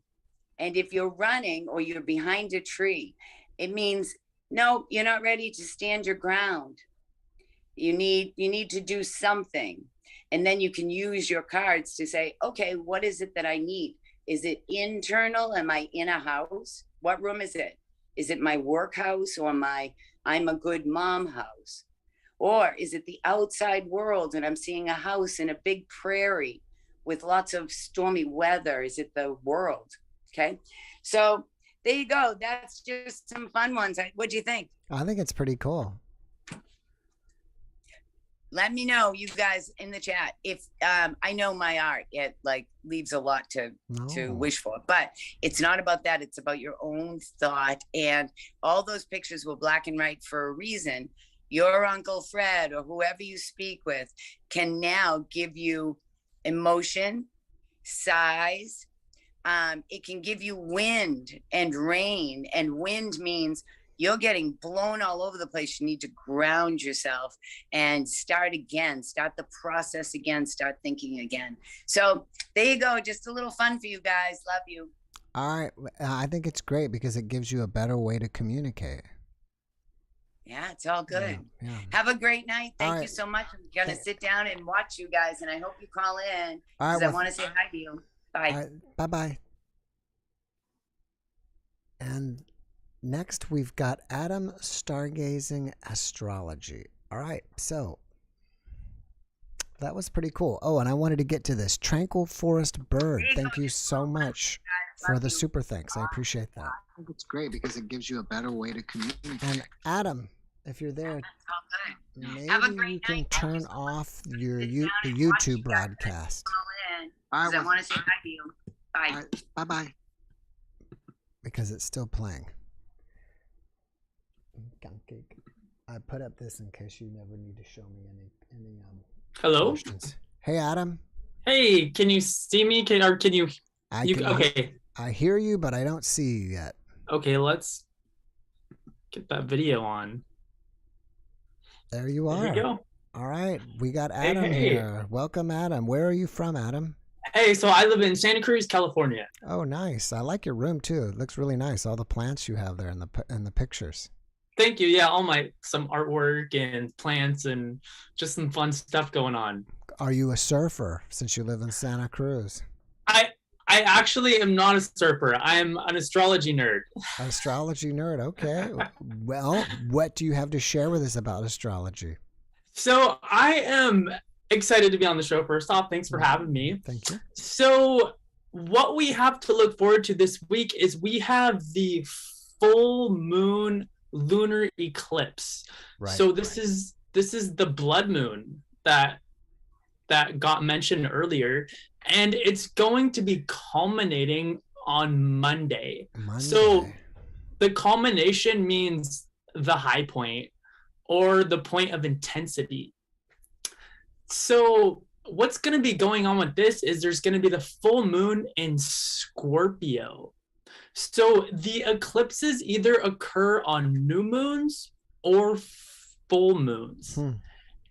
And if you're running or you're behind a tree, it means, no, you're not ready to stand your ground. You need to do something. And then you can use your cards to say, okay, what is it that I need? Is it internal? Am I in a house? What room is it? Is it my work house or I'm a good mom house? Or is it the outside world and I'm seeing a house in a big prairie with lots of stormy weather? Is it the world? Okay. So there you go. That's just some fun ones. What do you think? I think it's pretty cool. Let me know, you guys in the chat, if I know my art, it like leaves a lot to wish for, but it's not about that. It's about your own thought, and all those pictures were black and white for a reason. Your Uncle Fred or whoever you speak with can now give you emotion, size. It can give you wind and rain, and wind means you're getting blown all over the place. You need to ground yourself and start again, start the process again, start thinking again. So there you go. Just a little fun for you guys. Love you. All right. I think it's great because it gives you a better way to communicate. Yeah, it's all good. Yeah. Have a great night. Thank you so much. I'm going to sit down and watch you guys, and I hope you call in because I want to say hi to you. Bye. All right, bye-bye. And next, we've got Adam Stargazing Astrology. All right, so that was pretty cool. Oh, and I wanted to get to this. Tranquil Forest Bird. Thank you so much for the super thanks. I appreciate that. I think it's great because it gives you a better way to communicate. And Adam, if you're there, maybe you can turn off your the YouTube broadcast. I want to say hi to you. Bye. Right, bye-bye. Because it's still playing. I put up this in case you never need to show me any Hello? questions. Hey, Adam. Hey, can you see me? Can you? Okay. I hear you, but I don't see you yet. Okay, let's get that video on. There you are. There you go. All right, we got Adam here. Welcome, Adam. Where are you from, Adam? Hey, so I live in Santa Cruz, California. Oh, nice. I like your room too. It looks really nice. All the plants you have there in the pictures. Thank you. Yeah, some artwork and plants and just some fun stuff going on. Are you a surfer since you live in Santa Cruz? I actually am not a surfer. I am an astrology nerd. Astrology nerd. Okay. Well, what do you have to share with us about astrology? So I am excited to be on the show. First off, thanks for having me. Thank you. So what we have to look forward to this week is we have the full moon lunar eclipse. Right. So this is the blood moon that got mentioned earlier, and it's going to be culminating on Monday. So the culmination means the high point or the point of intensity. So what's going to be going on with this is there's going to be the full moon in Scorpio. So the eclipses either occur on new moons or full moons.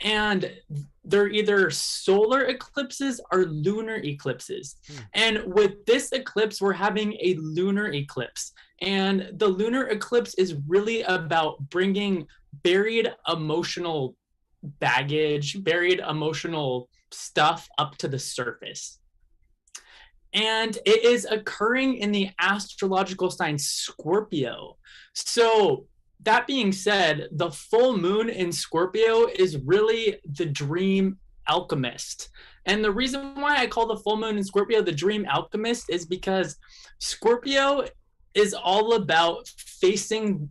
And they're either solar eclipses or lunar eclipses. And with this eclipse, we're having a lunar eclipse. And the lunar eclipse is really about bringing buried emotional baggage, buried emotional stuff up to the surface. and it is occurring in the astrological sign Scorpio. So that being said, the full moon in Scorpio is really the dream alchemist. And the reason why I call the full moon in Scorpio the dream alchemist is because Scorpio is all about facing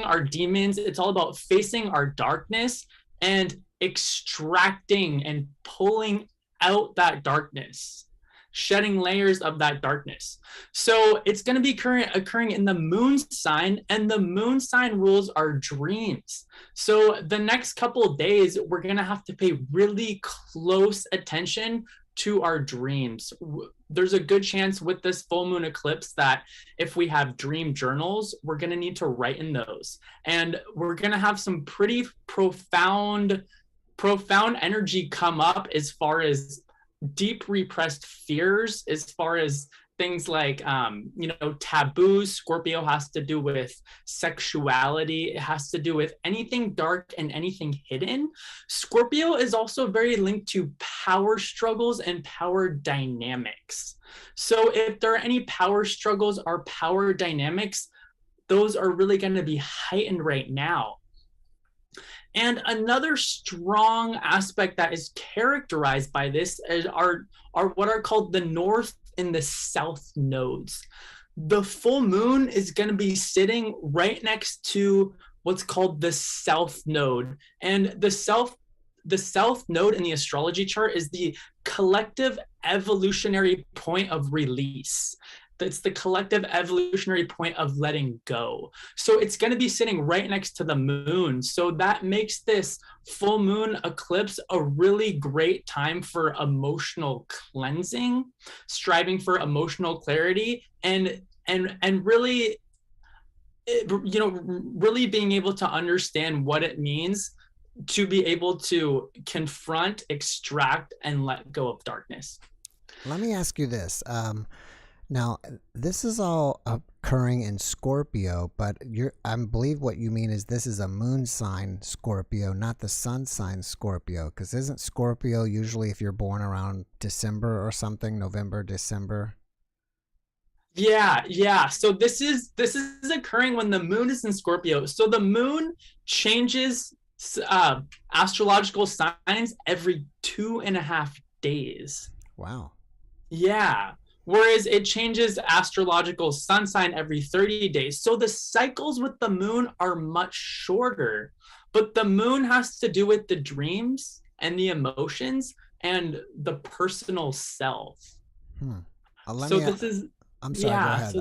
our demons. It's all about facing our darkness and extracting and pulling out that darkness, shedding layers of that darkness. So it's going to be occurring in the moon sign, and the moon sign rules our dreams. So the next couple of days, we're going to have to pay really close attention to our dreams. There's a good chance with this full moon eclipse that if we have dream journals, we're going to need to write in those. And we're going to have some pretty profound energy come up as far as deep repressed fears, as far as things like taboos. Scorpio has to do with sexuality. It has to do with anything dark and anything hidden. Scorpio is also very linked to power struggles and power dynamics. So if there are any power struggles or power dynamics, those are really going to be heightened right now. And another strong aspect that is characterized by this are what are called the north and the south nodes. The full moon is going to be sitting right next to what's called the south node. And the south node in the astrology chart is the collective evolutionary point of release. It's the collective evolutionary point of letting go. So it's going to be sitting right next to the moon. So that makes this full moon eclipse a really great time for emotional cleansing, striving for emotional clarity, and really, really being able to understand what it means to be able to confront, extract, and let go of darkness. Let me ask you this. Now, this is all occurring in Scorpio, but I believe what you mean is this is a moon sign Scorpio, not the sun sign Scorpio, because isn't Scorpio usually if you're born around December or something, November, December? Yeah. So this is occurring when the moon is in Scorpio. So the moon changes astrological signs every 2.5 days. Wow. Yeah. Whereas it changes astrological sun sign every 30 days. So the cycles with the moon are much shorter, but the moon has to do with the dreams and the emotions and the personal self. I'm sorry, go ahead.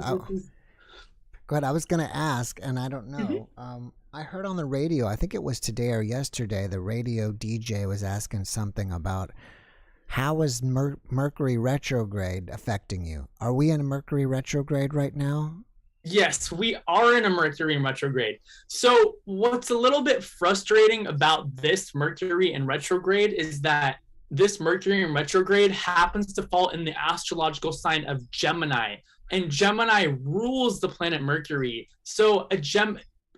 Go ahead. I was going to ask, and I don't know. I heard on the radio, I think it was today or yesterday, the radio DJ was asking something about how is Mercury retrograde affecting you? Are we in a Mercury retrograde right now? Yes, we are in a Mercury retrograde. So what's a little bit frustrating about this Mercury in retrograde is that this Mercury in retrograde happens to fall in the astrological sign of Gemini. And Gemini rules the planet Mercury. So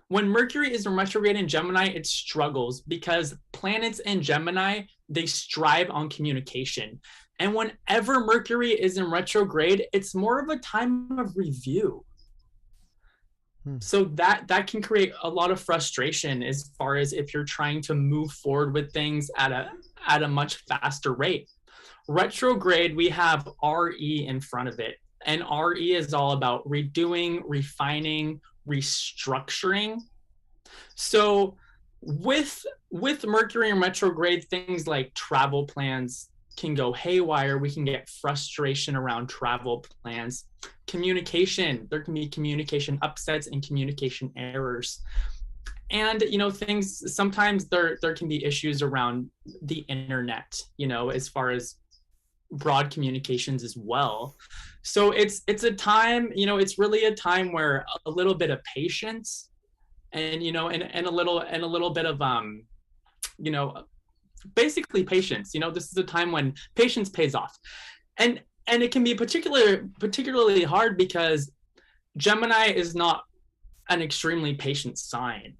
when Mercury is in retrograde in Gemini, it struggles because planets in Gemini, they strive on communication. And whenever Mercury is in retrograde, it's more of a time of review. So that can create a lot of frustration as far as if you're trying to move forward with things at a much faster rate. Retrograde, we have RE in front of it. And RE is all about redoing, refining, restructuring. So with Mercury in retrograde, things like travel plans can go haywire. We can get frustration around travel plans. Communication, there can be communication upsets and communication errors. And, things, sometimes there can be issues around the internet, as far as broad communications as well. So it's a time, it's really a time where a little bit of patience and a little bit of basically patience. This is a time when patience pays off, and it can be particularly hard because Gemini is not an extremely patient sign.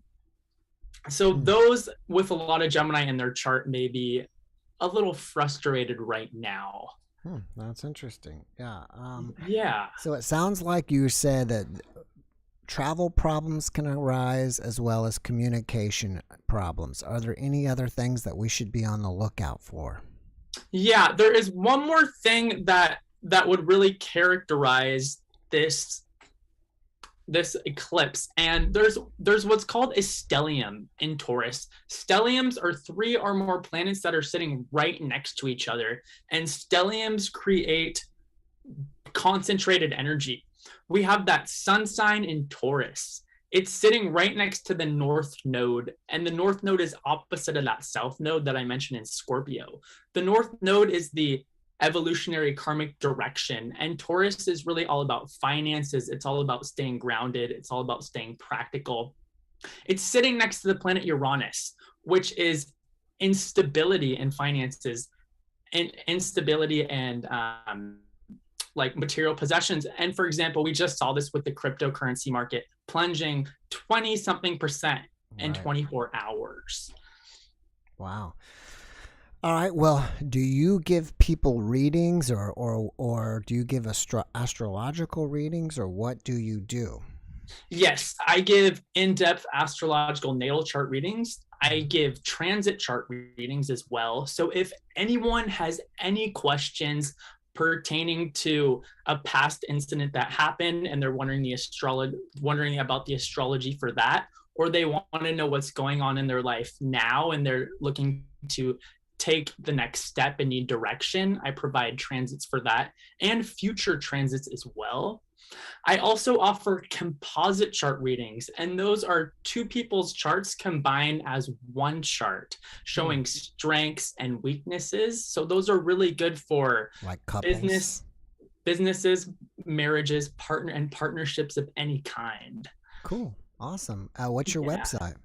So those with a lot of Gemini in their chart may be a little frustrated right now. That's interesting. Yeah. Yeah. So it sounds like you said that travel problems can arise as well as communication problems. Are there any other things that we should be on the lookout for? Yeah, there is one more thing that would really characterize this eclipse, and there's what's called a stellium in Taurus. Stelliums are 3 or more planets that are sitting right next to each other, and stelliums create concentrated energy. We have that sun sign in Taurus. It's sitting right next to the north node, and the north node is opposite of that south node that I mentioned in Scorpio. The north node is the evolutionary karmic direction, and Taurus is really all about finances. It's all about staying grounded. It's all about staying practical. It's sitting next to the planet Uranus, which is instability in finances and instability and like material possessions. And for example, we just saw this with the cryptocurrency market plunging 20-something% in 24 hours. Wow. All right. Well, do you give people readings or do you give astrological readings, or what do you do? Yes, I give in-depth astrological natal chart readings. I give transit chart readings as well. So if anyone has any questions pertaining to a past incident that happened and they're wondering about the astrology for that, or they want to know what's going on in their life now and they're looking to take the next step and need direction, I provide transits for that and future transits as well. I also offer composite chart readings, and those are 2 people's charts combined as one chart, showing strengths and weaknesses. So those are really good for like couples, businesses, marriages, partnerships of any kind. Cool. Awesome. What's your website?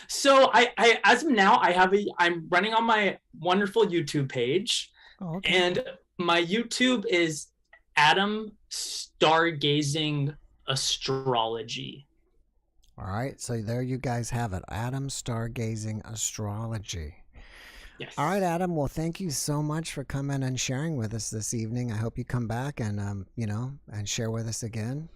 So I as of now, I'm running on my wonderful YouTube page. Oh, okay. And my YouTube is Adam Stargazing Astrology. All right. So there you guys have it. Adam Stargazing Astrology. Yes. All right, Adam. Well, thank you so much for coming and sharing with us this evening. I hope you come back and, and share with us again.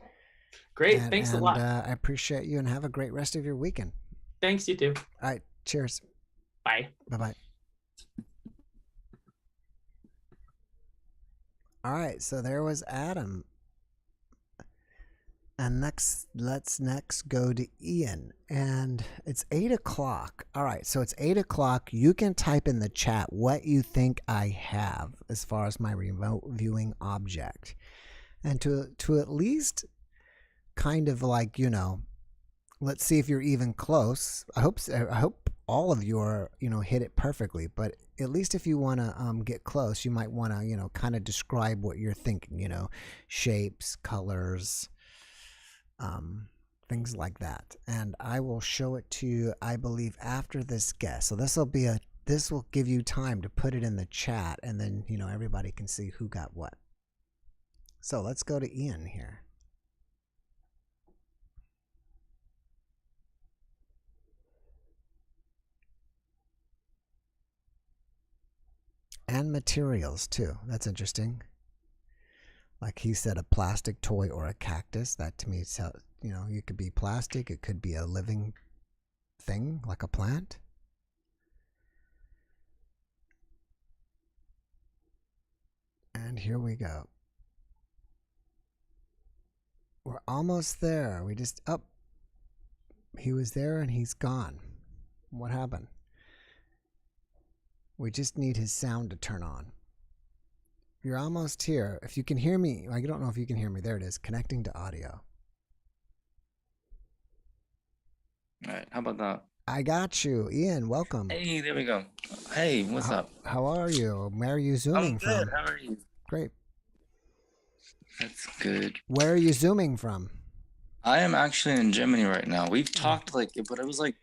Great. Thanks a lot. I appreciate you, and have a great rest of your weekend. Thanks, you too. All right. Cheers. Bye. Bye-bye. All right, so there was Adam. And let's go to Ian. And it's 8 o'clock. All right, so it's 8 o'clock. You can type in the chat what you think I have as far as my remote viewing object. And to at least kind of like, let's see if you're even close. I hope all of you are, hit it perfectly, but at least if you want to get close, you might want to, kind of describe what you're thinking, shapes, colors, things like that. And I will show it to you, I believe, after this guess. So this will give you time to put it in the chat, and then, everybody can see who got what. So let's go to Ian here. And materials too. That's interesting. Like he said, a plastic toy or a cactus. That to me is how, it could be plastic. It could be a living thing like a plant. And here we go. We're almost there. We just he was there and he's gone. What happened? We just need his sound to turn on. You're almost here. If you can hear me, I don't know if you can hear me. There it is, connecting to audio. All right, how about that? I got you. Ian, welcome. Hey, there we go. Hey, what's up? How are you? Where are you zooming from? I'm good. How are you? Great. That's good. Where are you zooming from? I am actually in Germany right now. We've talked but it was like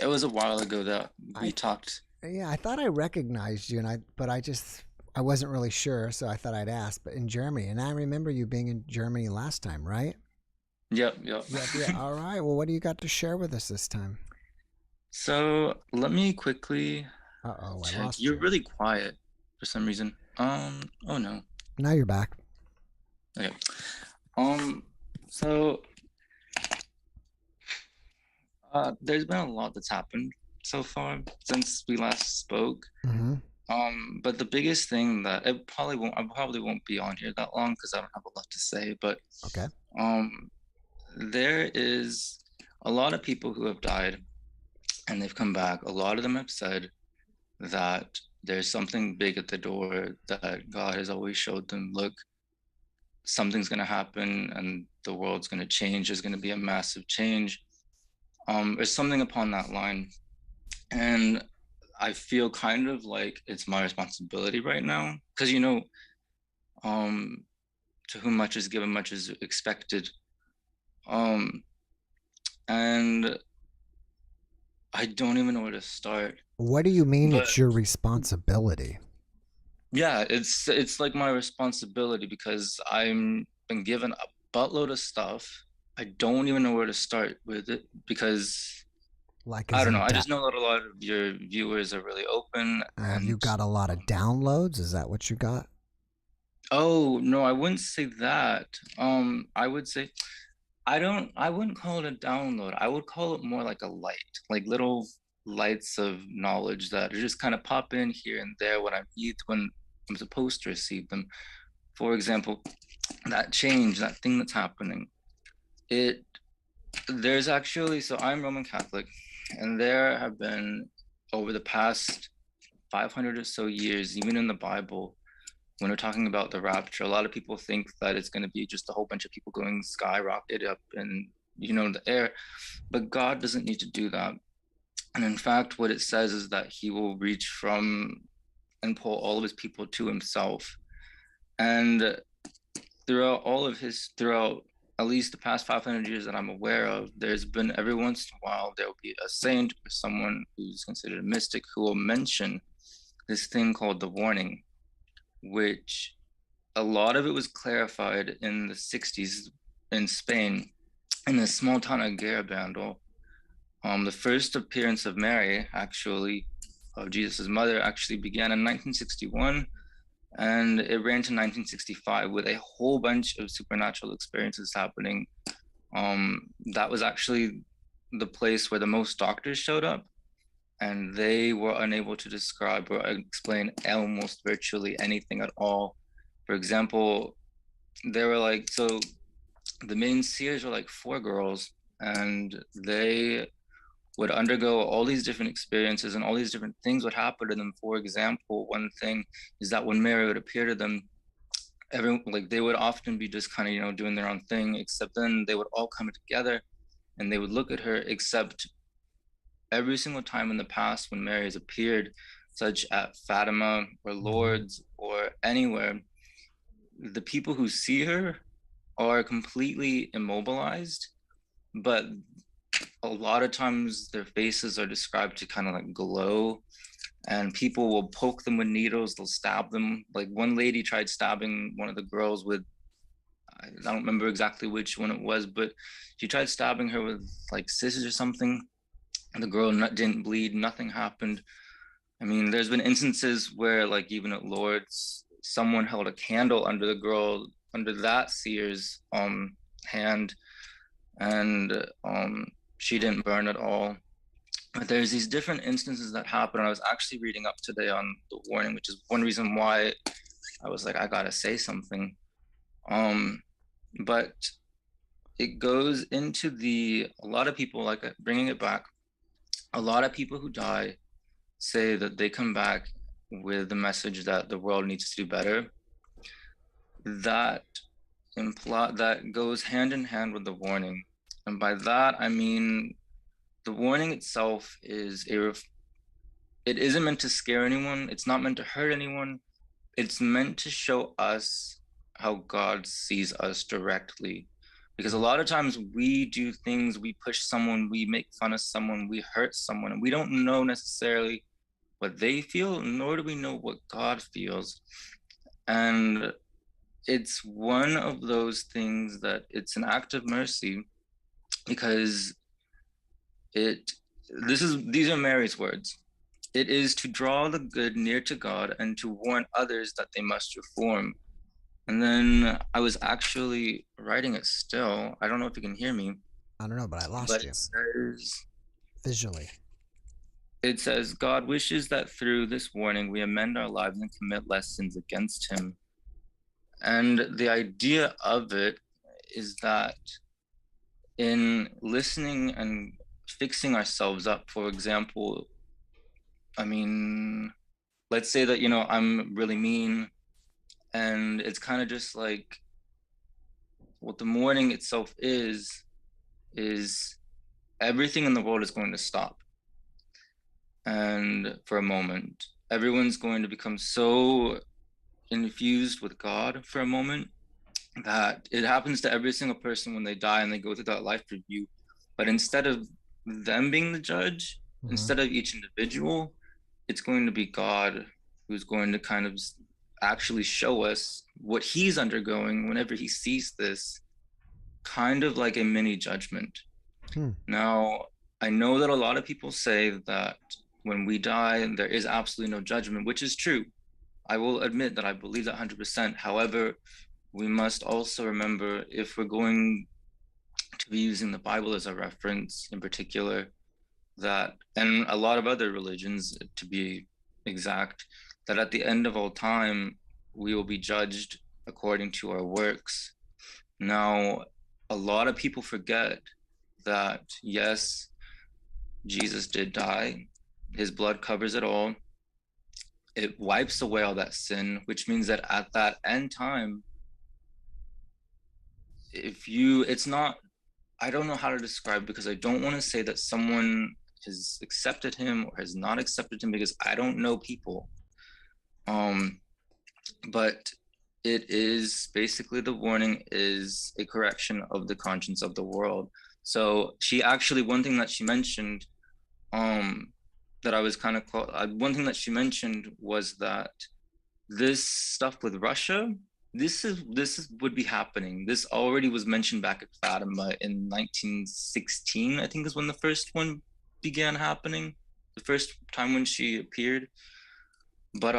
it was a while ago that we talked. Yeah, I thought I recognized you, but I wasn't really sure, so I thought I'd ask. But in Germany, and I remember you being in Germany last time, right? Yep. All right. Well, what do you got to share with us this time? So let me quickly I check. lost You're you. really quiet for some reason. Oh no. Now you're back. Okay. So there's been a lot that's happened so far since we last spoke. Mm-hmm. But the biggest thing that I probably won't be on here that long because I don't have a lot to say, but Okay. there is a lot of people who have died and they've come back. A lot of them have said that there's something big at the door, that God has always showed them, look, something's going to happen and the world's going to change. There's going to be a massive change. There's something upon that line. And I feel kind of like it's my responsibility right now because, you know, to whom much is given, much is expected. And I don't even know where to start. What do you mean it's your responsibility? Yeah, it's like my responsibility because I'm been given a buttload of stuff. I don't even know where to start with it because Like, I don't know. I just know that a lot of your viewers are really open. Have you got a lot of downloads? Is that what you got? Oh no, I wouldn't say that. I would say I wouldn't call it a download. I would call it more like a light, like little lights of knowledge that just kind of pop in here and there when I'm supposed to receive them. For example, that change, that thing that's happening. There's actually, so I'm Roman Catholic, and there have been over the past 500 or so years, even in the Bible, when we're talking about the rapture, a lot of people think that it's going to be just a whole bunch of people going skyrocket up in, you know, the air, but God doesn't need to do that. And in fact, what it says is that he will reach from and pull all of his people to himself. And throughout at least the past 500 years that I'm aware of, there's been every once in a while, there'll be a saint or someone who's considered a mystic who will mention this thing called the warning, which a lot of it was clarified in the 60s in Spain, in the small town of Garabandal. The first appearance of Mary, actually, of Jesus' mother, actually began in 1961, and it ran to 1965 with a whole bunch of supernatural experiences happening. That was actually the place where the most doctors showed up, and they were unable to describe or explain almost virtually anything at all. For example, they were like, so the main seers were like 4 girls, and they would undergo all these different experiences and all these different things would happen to them. For example, one thing is that when Mary would appear to them, they would often be just kind of, you know, doing their own thing, except then they would all come together and they would look at her, except every single time in the past when Mary has appeared, such at Fatima or Lourdes or anywhere, the people who see her are completely immobilized, but a lot of times their faces are described to kind of like glow, and people will poke them with needles, they'll stab them. Like one lady tried stabbing one of the girls with, I don't remember exactly which one it was, but she tried stabbing her with like scissors or something, and the girl didn't bleed, nothing happened. I mean, there's been instances where like even at Lourdes, someone held a candle under that seer's hand, and she didn't burn at all. But there's these different instances that happen. I was actually reading up today on the warning, which is one reason why I was like, I gotta say something. But it goes into a lot of people, like bringing it back, a lot of people who die say that they come back with the message that the world needs to do better. That goes hand in hand with the warning. And by that, I mean, the warning itself it isn't meant to scare anyone. It's not meant to hurt anyone. It's meant to show us how God sees us directly. Because a lot of times we do things, we push someone, we make fun of someone, we hurt someone, and we don't know necessarily what they feel, nor do we know what God feels. And it's one of those things that it's an act of mercy, because these are Mary's words. It is to draw the good near to God and to warn others that they must reform. And then I was actually writing it still. I don't know if you can hear me. I don't know, but I lost But you. it says, Visually. it says, God wishes that through this warning we amend our lives and commit less sins against him. And the idea of it is that in listening and fixing ourselves up, for example, I mean, let's say that, you know, I'm really mean, and it's kind of just like what the warning itself is everything in the world is going to stop. And for a moment, everyone's going to become so infused with God for a moment that it happens to every single person when they die and they go through that life review. But instead of them being the judge, instead of each individual, it's going to be God who's going to kind of actually show us what he's undergoing whenever he sees this, kind of like a mini judgment. Now, I know that a lot of people say that when we die, there is absolutely no judgment, which is true. I will admit that I believe that 100%. However, we must also remember, if we're going to be using the Bible as a reference in particular, that, and a lot of other religions to be exact, that at the end of all time, we will be judged according to our works. Now, a lot of people forget that, yes, Jesus did die. His blood covers it all. It wipes away all that sin, which means that at that end time, it's not, I don't know how to describe, because I don't want to say that someone has accepted him or has not accepted him, because I don't know people. But it is basically, the warning is a correction of the conscience of the world. So she actually, one thing that she mentioned, that I was kind of one thing that she mentioned was that this stuff with Russia, this would be happening. This already was mentioned back at Fatima in 1916, I think is when the first one began happening, the first time when she appeared. But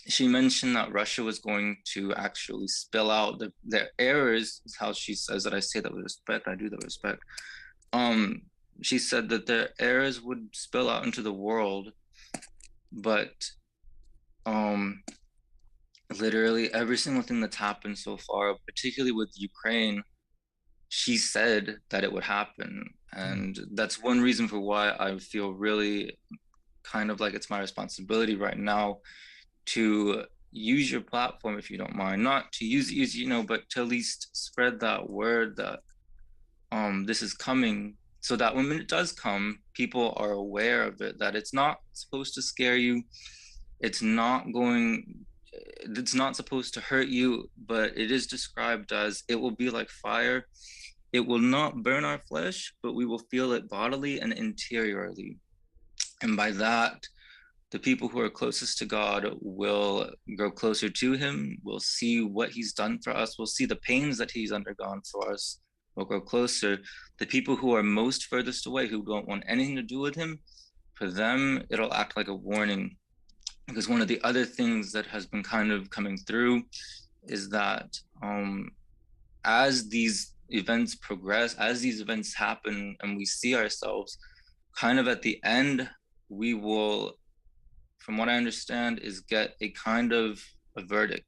she mentioned that Russia was going to actually spill out their errors, is how she says that. I say that with respect, I do that with respect. She said that their errors would spill out into the world, but literally every single thing that's happened so far, particularly with Ukraine, she said that it would happen. And that's one reason for why I feel really kind of like it's my responsibility right now to use your platform, if you don't mind, not to use you know, but to at least spread that word that this is coming, so that when it does come, people are aware of it, that it's not supposed to scare you, it's not supposed to hurt you, but it is described as, it will be like fire. It will not burn our flesh, but we will feel it bodily and interiorly. And by that, the people who are closest to God will grow closer to him, will see what he's done for us, will see the pains that he's undergone for us, will grow closer. The people who are most furthest away, who don't want anything to do with him, for them, it'll act like a warning. Because one of the other things that has been kind of coming through is that as these events progress, as these events happen, and we see ourselves, kind of at the end, we will, from what I understand, is get a kind of a verdict.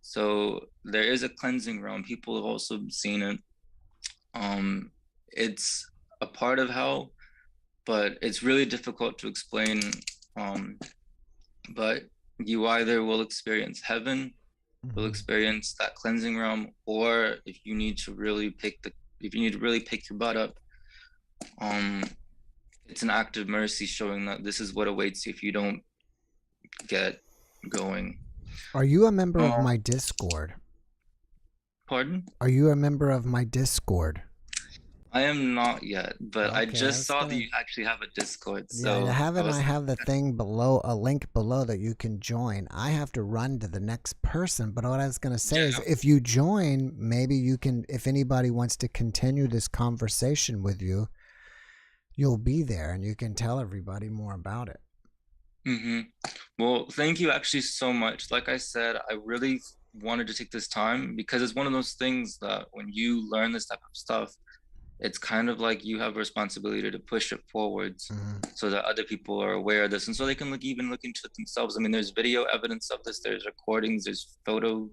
So there is a cleansing realm. People have also seen it. It's a part of hell, but it's really difficult to explain. But you either will experience heaven, will experience that cleansing realm, or if you need to really pick your butt up, it's an act of mercy showing that this is what awaits you if you don't get going. Are you a member of my Discord? Pardon? Are you a member of my Discord? I am not yet, but Okay, I just saw that you actually have a Discord. So yeah, I have the thing below, a link below that you can join. I have to run to the next person, but what I was going to say is, if you join, maybe you can, if anybody wants to continue this conversation with you, you'll be there and you can tell everybody more about it. Well, thank you actually so much. Like I said, I really wanted to take this time because it's one of those things that when you learn this type of stuff, it's kind of like you have a responsibility to push it forwards so that other people are aware of this and so they can even look into it themselves. I mean, there's video evidence of this, there's recordings, there's photos.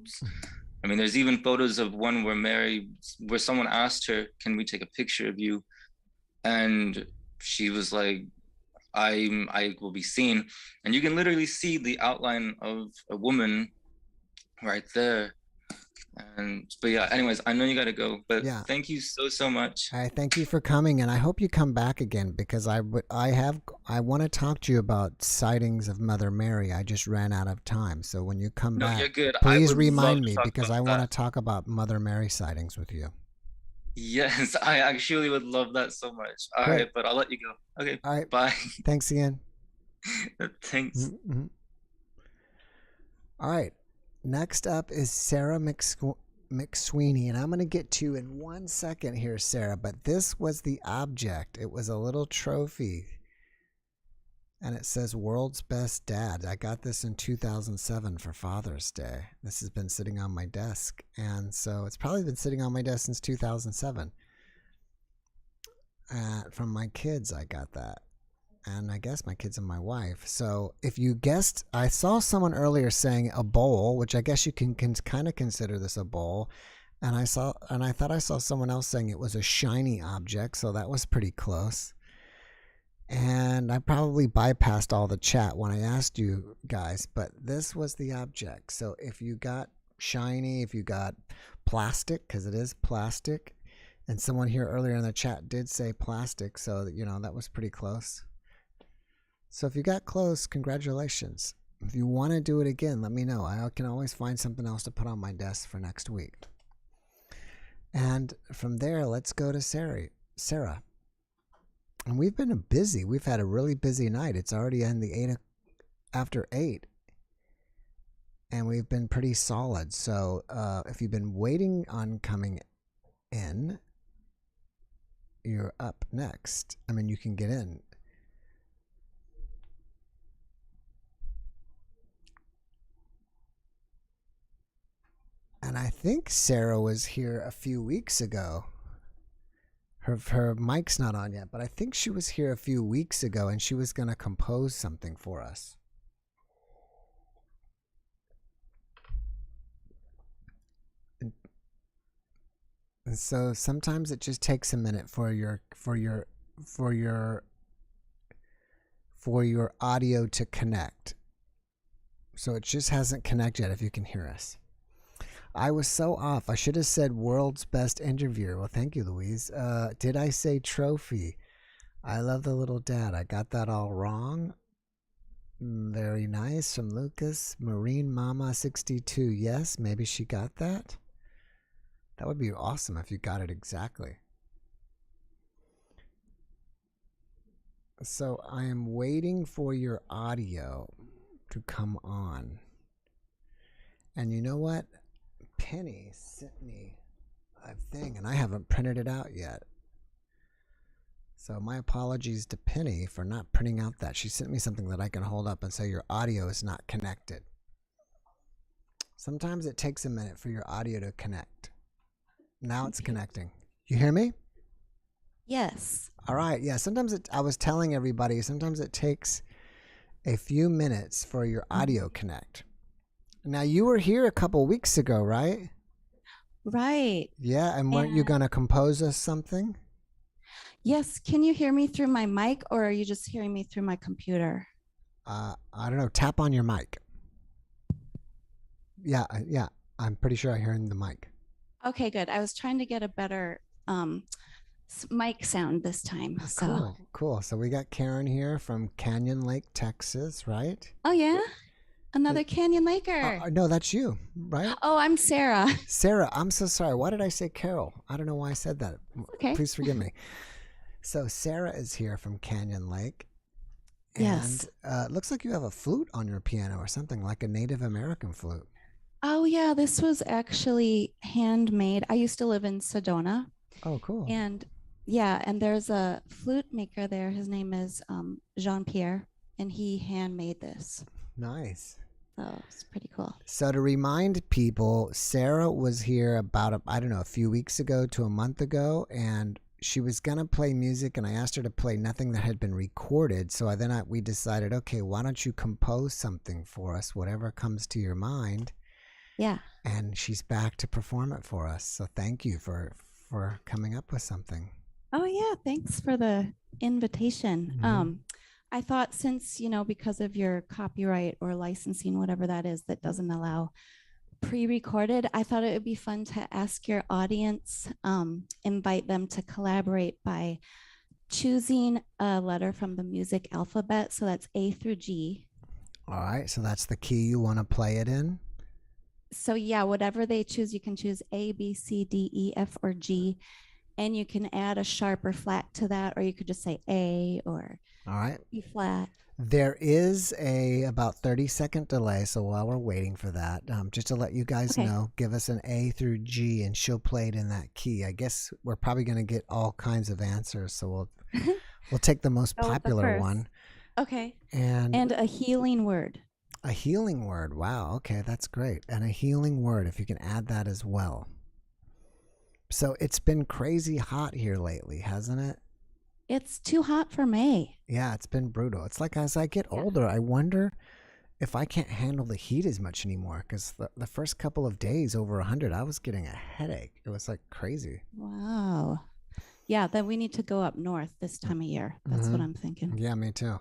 I mean, there's even photos of one where someone asked her, can we take a picture of you? And she was like, I will be seen. And you can literally see the outline of a woman right there. But yeah, anyways, I know you got to go, but yeah. Thank you so much. I thank you for coming, and I hope you come back again because I want to talk to you about sightings of Mother Mary. I just ran out of time, so when you come back, you're good. Please remind me because I want to talk about Mother Mary sightings with you. Yes, I actually would love that so much. All right, but I'll let you go. Okay. All right. Bye. Thanks again. Thanks. All right. Next up is Sarah McSweeney, and I'm going to get to you in 1 second here, Sarah, but this was the object. It was a little trophy, and it says World's Best Dad. I got this in 2007 for Father's Day. This has been sitting on my desk, and so it's probably been sitting on my desk since 2007. From my kids, I got that. And I guess my kids and my wife. So if you guessed, I saw someone earlier saying a bowl, which I guess you can kind of consider this a bowl. And I thought I saw someone else saying it was a shiny object. So that was pretty close. And I probably bypassed all the chat when I asked you guys, but this was the object. So if you got shiny, if you got plastic, because it is plastic, and someone here earlier in the chat did say plastic. So, that was pretty close. So if you got close, congratulations. If you want to do it again, let me know. I can always find something else to put on my desk for next week. And from there, let's go to Sarah. And we've been busy. We've had a really busy night. It's already after 8. And we've been pretty solid. So if you've been waiting on coming in, you're up next. I mean, you can get in. And I think Sarah was here a few weeks ago. Her mic's not on yet, but I think she was here a few weeks ago and she was going to compose something for us. And so sometimes it just takes a minute for your audio to connect. So it just hasn't connected yet if you can hear us. I was so off. I should have said world's best interviewer. Well, thank you, Louise. Did I say trophy? I love the little dad. I got that all wrong. Very nice from Lucas. Marine Mama 62. Yes, maybe she got that. That would be awesome if you got it exactly. So I am waiting for your audio to come on. And you know what? Penny sent me a thing and I haven't printed it out yet. So my apologies to Penny for not printing out that. She sent me something that I can hold up and say your audio is not connected. Sometimes it takes a minute for your audio to connect. Now it's connecting. You hear me? Yes. All right. Yeah. I was telling everybody, sometimes it takes a few minutes for your audio connect. Now, you were here a couple weeks ago, right? Right. Yeah, and weren't you going to compose us something? Yes. Can you hear me through my mic or are you just hearing me through my computer? I don't know. Tap on your mic. Yeah. I'm pretty sure I heard the mic. Okay, good. I was trying to get a better mic sound this time. So. Cool. So we got Karen here from Canyon Lake, Texas, right? Oh, yeah? Another Canyon Laker. No, that's you, right? Oh, I'm Sarah. Sarah, I'm so sorry. Why did I say Carol? I don't know why I said that. Okay. Please forgive me. So Sarah is here from Canyon Lake. And, yes. Looks like you have a flute on your piano or something, like a Native American flute. Oh, yeah. This was actually handmade. I used to live in Sedona. Oh, cool. And Yeah, and there's a flute maker there. His name is Jean-Pierre, and he handmade this. Nice. So it's pretty cool. So to remind people, Sarah was here about, a few weeks ago to a month ago, and she was going to play music, and I asked her to play nothing that had been recorded. So we decided, okay, why don't you compose something for us, whatever comes to your mind. Yeah. And she's back to perform it for us. So thank you for coming up with something. Oh, yeah. Thanks for the invitation. Mm-hmm. I thought since, because of your copyright or licensing, whatever that is, that doesn't allow pre-recorded, I thought it would be fun to ask your audience, invite them to collaborate by choosing a letter from the music alphabet. So that's A through G. All right. So that's the key you want to play it in? So yeah, whatever they choose, you can choose A, B, C, D, E, F, or G. And you can add a sharp or flat to that, or you could just say A or all right, E flat. There is a about 30-second delay, so while we're waiting for that, just to let you guys know, give us an A through G, and she'll play it in that key. I guess we're probably going to get all kinds of answers, so we'll take the most popular one. Okay. And a healing word. A healing word. Wow. Okay, that's great. And a healing word, if you can add that as well. So it's been crazy hot here lately, hasn't it? It's too hot for May. Yeah, it's been brutal. It's like as I get older, I wonder if I can't handle the heat as much anymore, because the first couple of days over 100, I was getting a headache. It was like crazy. Wow. Yeah, then we need to go up north this time of year. That's what I'm thinking. Yeah, me too.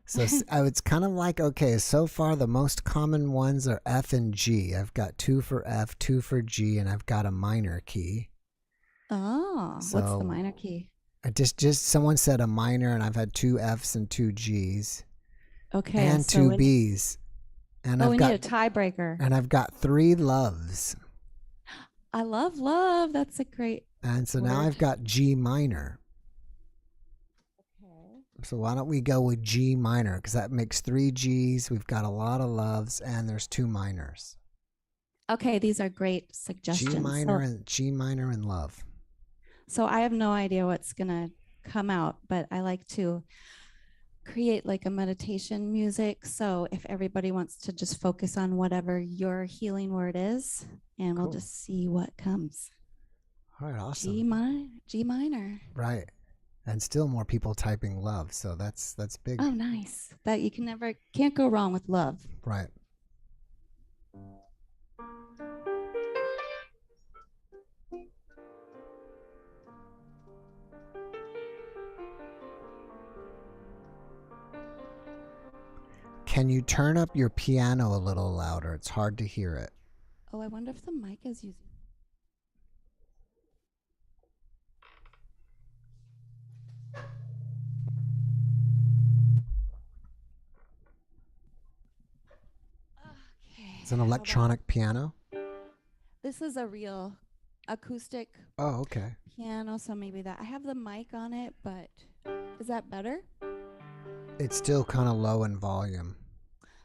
So it's kind of like, okay, so far the most common ones are F and G. I've got 2 for F, 2 for G, and I've got a minor key. Oh, so, what's the minor key? Just someone said a minor, and I've had 2 Fs and 2 Gs. Okay. And so 2 Bs. And we need a tiebreaker. And I've got 3 loves. I love love. That's a great And so word. now I've got G minor. Okay. So why don't we go with G minor, because that makes 3 Gs. We've got a lot of loves, and there's 2 minors. Okay, these are great suggestions. G minor and love. So I have no idea what's going to come out, but I like to create like a meditation music. So if everybody wants to just focus on whatever your healing word is, and we'll just see what comes. All right, awesome. G minor. Right. And still more people typing love. So that's big. Oh, nice. That you can't go wrong with love. Right. Can you turn up your piano a little louder? It's hard to hear it. Oh, I wonder if the mic is using. Okay. It's an electronic piano? This is a real acoustic piano, so maybe that. I have the mic on it, but is that better? It's still kind of low in volume.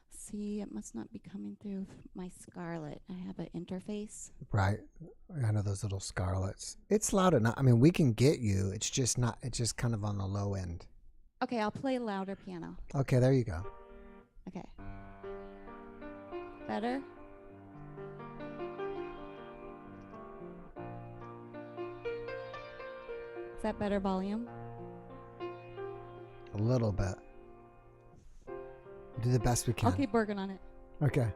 See, it must not be coming through my Scarlett. I have an interface. Right. I know those little Scarletts. It's loud enough. I mean, we can get you. It's just kind of on the low end. Okay, I'll play louder piano. Okay, there you go. Okay. Better? Is that better volume? A little bit. Do the best we can. I'll keep working on it. Okay.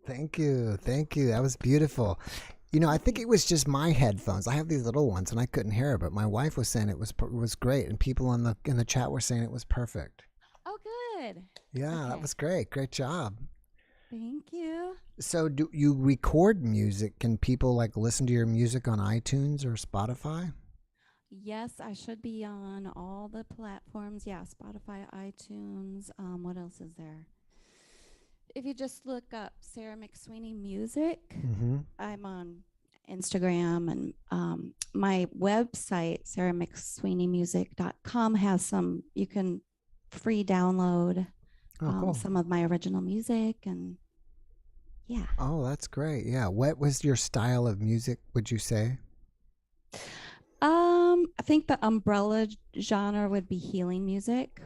Thank you. Thank you. That was beautiful. I think it was just my headphones. I have these little ones and I couldn't hear it, but my wife was saying it was great, and people in the chat were saying it was perfect. Oh, good. Yeah, Okay. that was great. Great job. Thank you. So do you record music? Can people like listen to your music on iTunes or Spotify? Yes, I should be on all the platforms. Yeah, Spotify, iTunes. What else is there? If you just look up Sarah McSweeney Music, I'm on Instagram, and my website, sarahmcsweeneymusic.com, has some, you can free download Cool. some of my original music, and yeah. Oh, that's great. Yeah. What was your style of music, would you say? I think the umbrella genre would be healing music.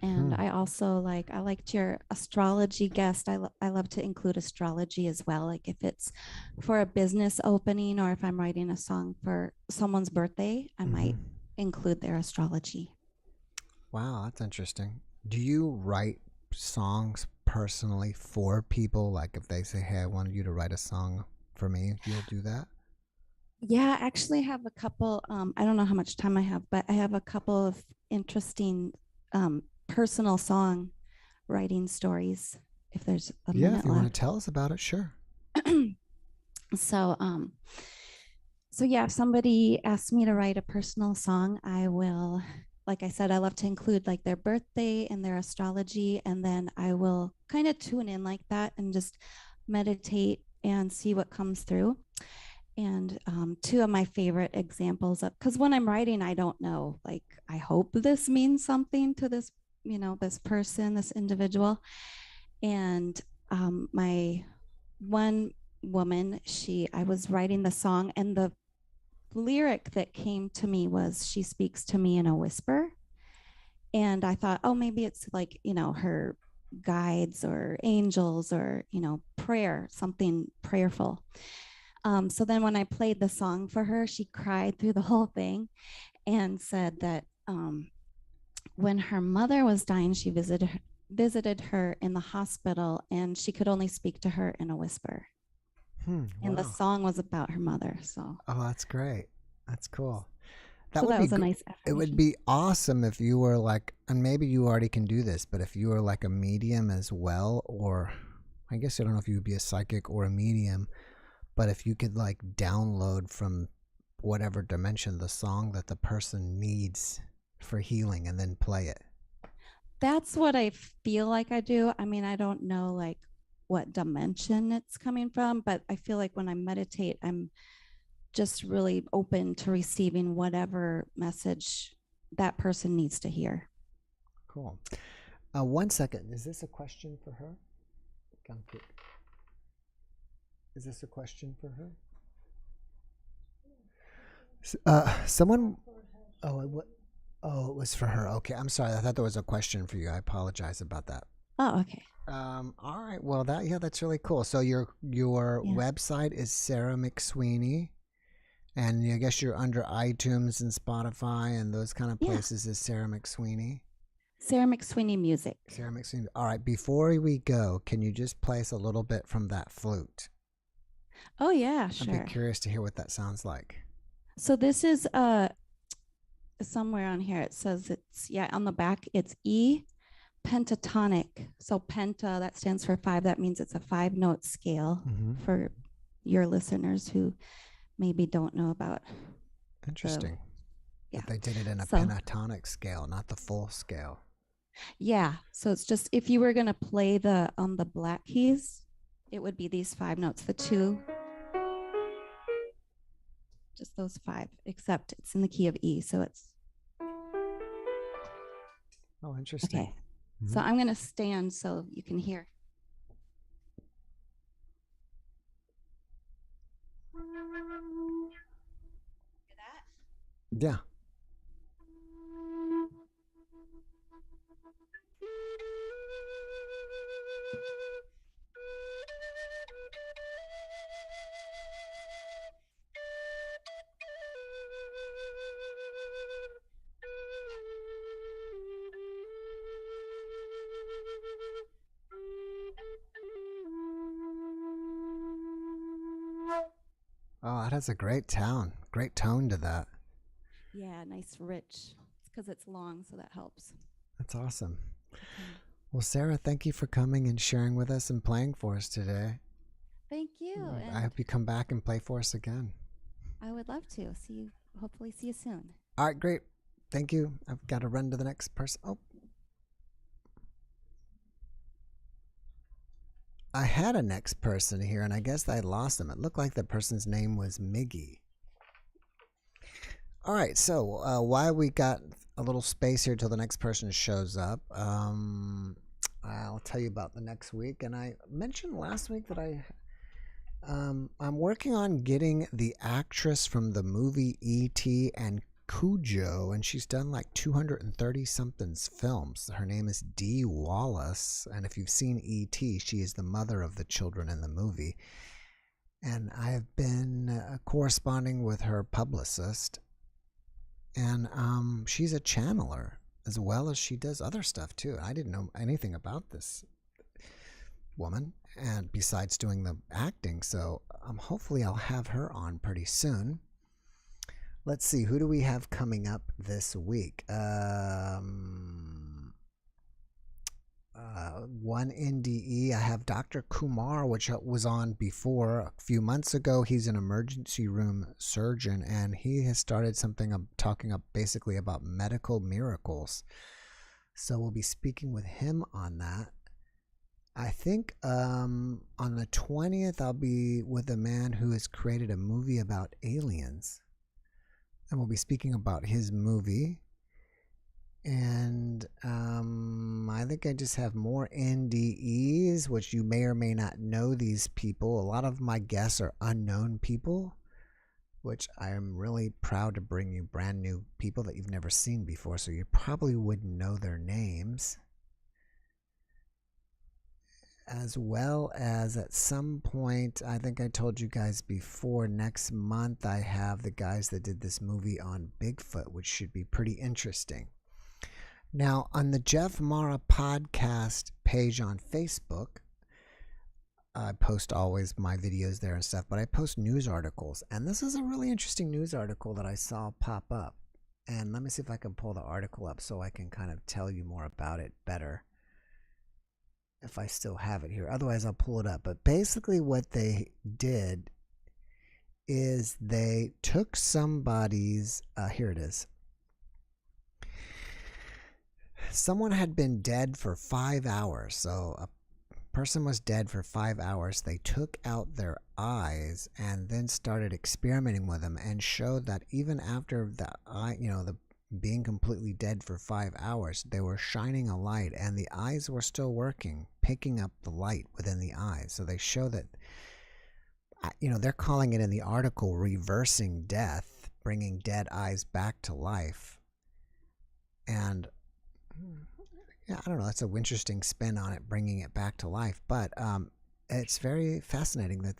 And I also I liked your astrology guest. I love to include astrology as well. Like if it's for a business opening or if I'm writing a song for someone's birthday, I might include their astrology. Wow, that's interesting. Do you write songs personally for people? Like if they say, hey, I wanted you to write a song for me, you'll do that? Yeah, I actually have a couple. I don't know how much time I have, but I have a couple of interesting personal song writing stories. If there's a minute if you left. want to tell us about it, sure. So yeah, if somebody asks me to write a personal song, I will, like I said, I love to include like their birthday and their astrology, and then I will kind of tune in like that and just meditate and see what comes through. And two of my favorite examples of, because when I'm writing, I don't know, like, I hope this means something to this, this person, this individual. And my one woman, I was writing the song, and the lyric that came to me was, she speaks to me in a whisper. And I thought, oh, maybe it's like, her guides or angels or, prayer, something prayerful. So then when I played the song for her, she cried through the whole thing and said that when her mother was dying, she visited her in the hospital, and she could only speak to her in a whisper. And the song was about her mother. So that's great. That's cool. That was a nice affirmation. It would be awesome if you were like, and maybe you already can do this, but if you were like a medium as well, or I guess I don't know if you would be a psychic or a medium, but if you could like download from whatever dimension the song that the person needs for healing and then play it. That's what I feel like I do. I mean, I don't know like what dimension it's coming from, but I feel like when I meditate, I'm just really open to receiving whatever message that person needs to hear. Cool. 1 second. Is this a question for her? Is this a question for her? Someone. Oh, it was for her. Okay, I'm sorry. I thought there was a question for you. I apologize about that. Oh, okay. All right. Well, that's really cool. So your website is Sarah McSweeney, and I guess you're under iTunes and Spotify and those kind of places. Is Sarah McSweeney? Sarah McSweeney Music. Sarah McSweeney. All right. Before we go, can you just play us a little bit from that flute? Oh yeah, sure. I'd be curious to hear what that sounds like. So this is somewhere on here. It says it's on the back. It's E pentatonic. So penta, that stands for 5. That means it's a 5-note scale for your listeners who maybe don't know about. Interesting. But they did it in a pentatonic scale, not the full scale. Yeah. So it's just, if you were going to play the black keys, it would be these 5 notes, the 2, just those 5, except it's in the key of E. So it's. Oh, interesting. Okay. So I'm going to stand so you can hear. Hear that? Yeah. Oh, that has a great tone to that. Yeah, nice, rich. It's because it's long, so that helps. That's awesome. Okay. Well, Sarah, thank you for coming and sharing with us and playing for us today. Thank you. I hope you come back and play for us again. I would love to. Hopefully see you soon. All right, great. Thank you. I've got to run to the next person. Oh. I had a next person here, and I guess I lost him. It looked like the person's name was Miggy. All right, so while we got a little space here till the next person shows up, I'll tell you about the next week. And I mentioned last week that I'm working on getting the actress from the movie E.T. and Cujo, and she's done like 230 something films. Her name is Dee Wallace, and if you've seen E.T., she is the mother of the children in the movie. And I have been corresponding with her publicist, and she's a channeler as well as she does other stuff too. I didn't know anything about this woman, and besides doing the acting, so hopefully I'll have her on pretty soon. Let's see, who do we have coming up this week? One NDE. I have Dr. Kumar, which was on before a few months ago. He's an emergency room surgeon, and he has started something talking basically about medical miracles. So we'll be speaking with him on that. I think on the 20th, I'll be with a man who has created a movie about aliens. And we'll be speaking about his movie. And I think I just have more NDEs, which you may or may not know these people. A lot of my guests are unknown people, which I am really proud to bring you brand new people that you've never seen before, so you probably wouldn't know their names. As well as at some point, I think I told you guys before, next month I have the guys that did this movie on Bigfoot, which should be pretty interesting. Now, on the JeffMara Podcast page on Facebook, I post always my videos there and stuff, but I post news articles. And this is a really interesting news article that I saw pop up. And let me see if I can pull the article up so I can kind of tell you more about it better, if I still have it here. Otherwise, I'll pull it up. But basically what they did is they took somebody's, here it is. Someone had been dead for 5 hours. So a person was dead for 5 hours. They took out their eyes and then started experimenting with them, and showed that even after the eye, the being completely dead for 5 hours, they were shining a light, and the eyes were still working, picking up the light within the eyes. So they show that, they're calling it in the article reversing death, bringing dead eyes back to life. And yeah, I don't know, that's an interesting spin on it, bringing it back to life. But it's very fascinating that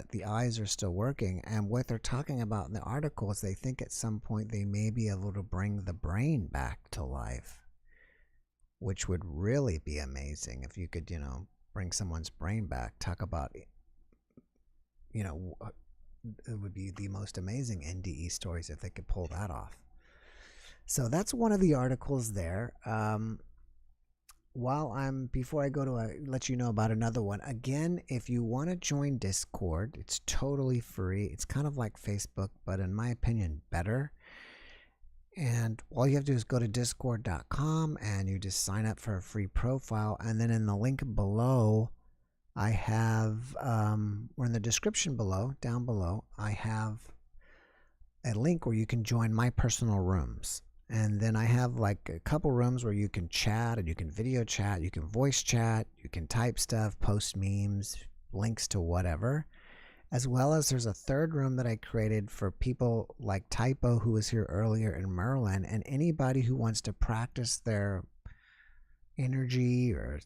the eyes are still working. And what they're talking about in the article is they think at some point they may be able to bring the brain back to life, which would really be amazing if you could, bring someone's brain back. Talk about, it would be the most amazing NDE stories if they could pull that off. So that's one of the articles there. Before I go to let you know about another one, again, if you want to join Discord, it's totally free. It's kind of like Facebook, but in my opinion, better. And all you have to do is go to discord.com and you just sign up for a free profile. And then in the link below, I have, or in the description below, down below, I have a link where you can join my personal rooms. And then I have like a couple rooms where you can chat, and you can video chat, you can voice chat, you can type stuff, post memes, links to whatever. As well as there's a third room that I created for people like Typo, who was here earlier, and Merlin, and anybody who wants to practice their energy or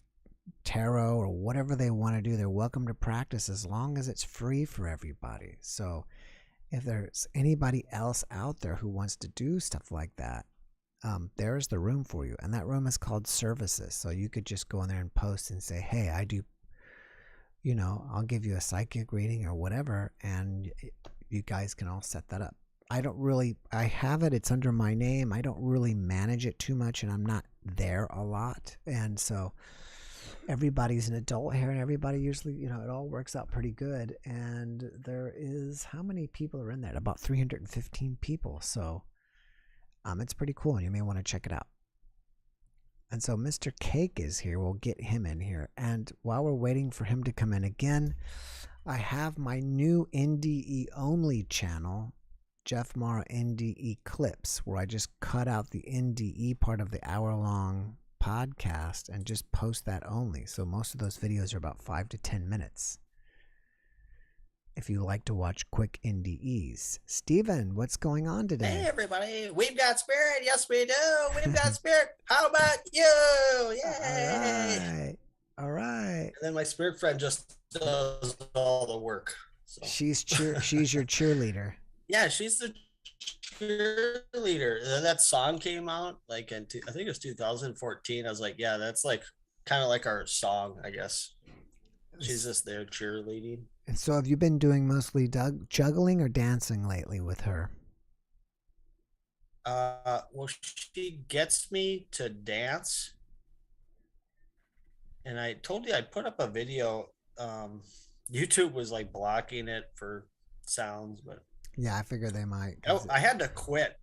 tarot or whatever they want to do. They're welcome to practice as long as it's free for everybody. So if there's anybody else out there who wants to do stuff like that, there's the room for you. And that room is called services. So you could just go in there and post and say, hey, I do, I'll give you a psychic reading or whatever. And you guys can all set that up. I have it. It's under my name. I don't really manage it too much, and I'm not there a lot. And so everybody's an adult here, and everybody usually, it all works out pretty good. And there is, how many people are in there? About 315 people. So it's pretty cool, and you may want to check it out. And so Mr. Cake is here. We'll get him in here. And while we're waiting for him to come in again, I have my new NDE only channel, JeffMara NDE Clips, where I just cut out the NDE part of the hour-long podcast and just post that only. So most of those videos are about 5 to 10 minutes. If you like to watch quick NDEs. Steven, what's going on today? Hey, everybody. We've got spirit. Yes, we do. We've got spirit. How about you? Yay. All right. And then my spirit friend just does all the work. So. She's your cheerleader. Yeah, she's the cheerleader. And then that song came out like I think it was 2014. I was like, yeah, that's like kind of like our song, I guess. She's just there cheerleading. And so have you been doing mostly juggling or dancing lately with her? Well, she gets me to dance. And I told you I put up a video. YouTube was like blocking it for sounds, but yeah, I figured they might. I had to quit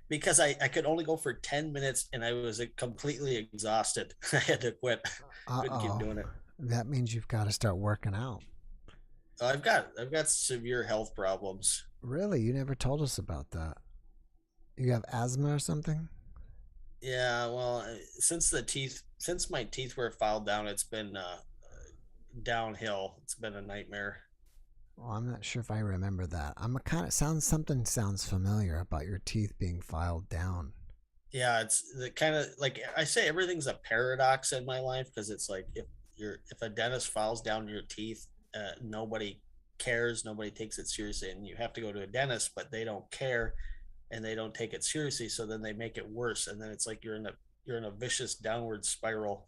because I could only go for 10 minutes and I was completely exhausted. I had to quit. Couldn't keep doing it. That means you've got to start working out. I've got severe health problems. Really? You never told us about that. You have asthma or something? Yeah, well, since my teeth were filed down, it's been downhill. It's been a nightmare. Well, I'm not sure if I remember that. Something sounds familiar about your teeth being filed down. Yeah, it's the kind of like I say, everything's a paradox in my life because it's like if a dentist files down your teeth, nobody cares, nobody takes it seriously, and you have to go to a dentist, but they don't care and they don't take it seriously, so then they make it worse, and then it's like you're in a vicious downward spiral.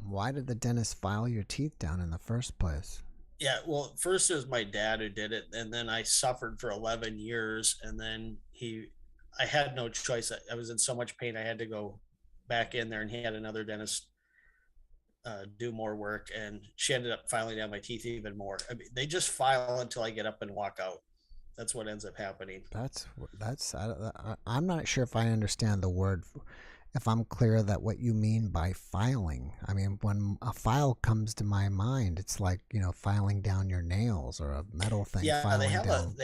Why did the dentist file your teeth down in the first place? Yeah, well, first it was my dad who did it, and then I suffered for 11 years, and then I had no choice. I was in so much pain I had to go back in there, and he had another dentist do more work, and she ended up filing down my teeth even more. I mean, they just file until I get up and walk out. That's what ends up happening. I'm not sure if I understand the word, if I'm clear that what you mean by filing. I mean, when a file comes to my mind, it's like, filing down your nails or a metal thing. Yeah, they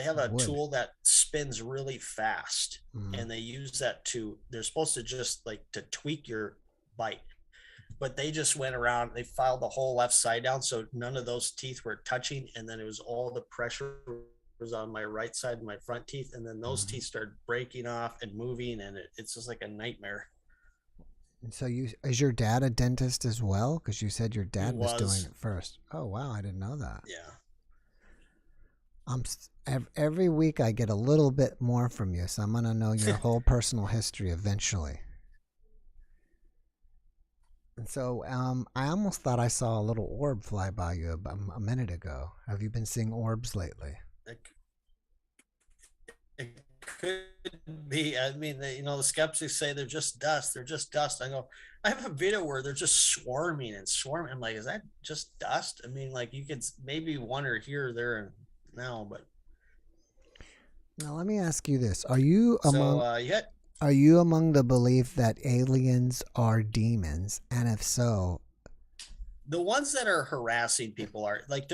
have a tool that spins really fast, and they use that they're supposed to just like to tweak your bite. But they just went around, they filed the whole left side down, so none of those teeth were touching, and then it was all the pressure was on my right side of my front teeth, and then those teeth started breaking off and moving, and it's just like a nightmare. And so is your dad a dentist as well? Because you said your dad was doing it first. Oh, wow, I didn't know that. Yeah. Every week I get a little bit more from you, so I'm going to know your whole personal history eventually. And so I almost thought I saw a little orb fly by you a minute ago. Have you been seeing orbs lately? It could be. I mean, the skeptics say they're just dust. They're just dust. I go, I have a video where they're just swarming and swarming. I'm like, is that just dust? I mean, like you could maybe one or here or there now, but. Now let me ask you this: Are you among? Are you among the belief that aliens are demons? And if so, the ones that are harassing people are like,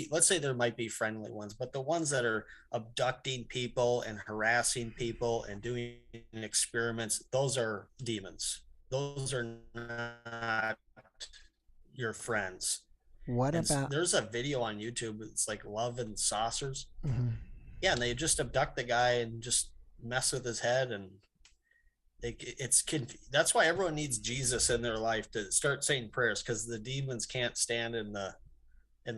let's say there might be friendly ones, but the ones that are abducting people and harassing people and doing experiments, those are demons. Those are not your friends. There's a video on YouTube. It's like Love and Saucers. Mm-hmm. Yeah. And they just abduct the guy and just mess with his head, and that's why everyone needs Jesus in their life to start saying prayers, because the demons can't stand in the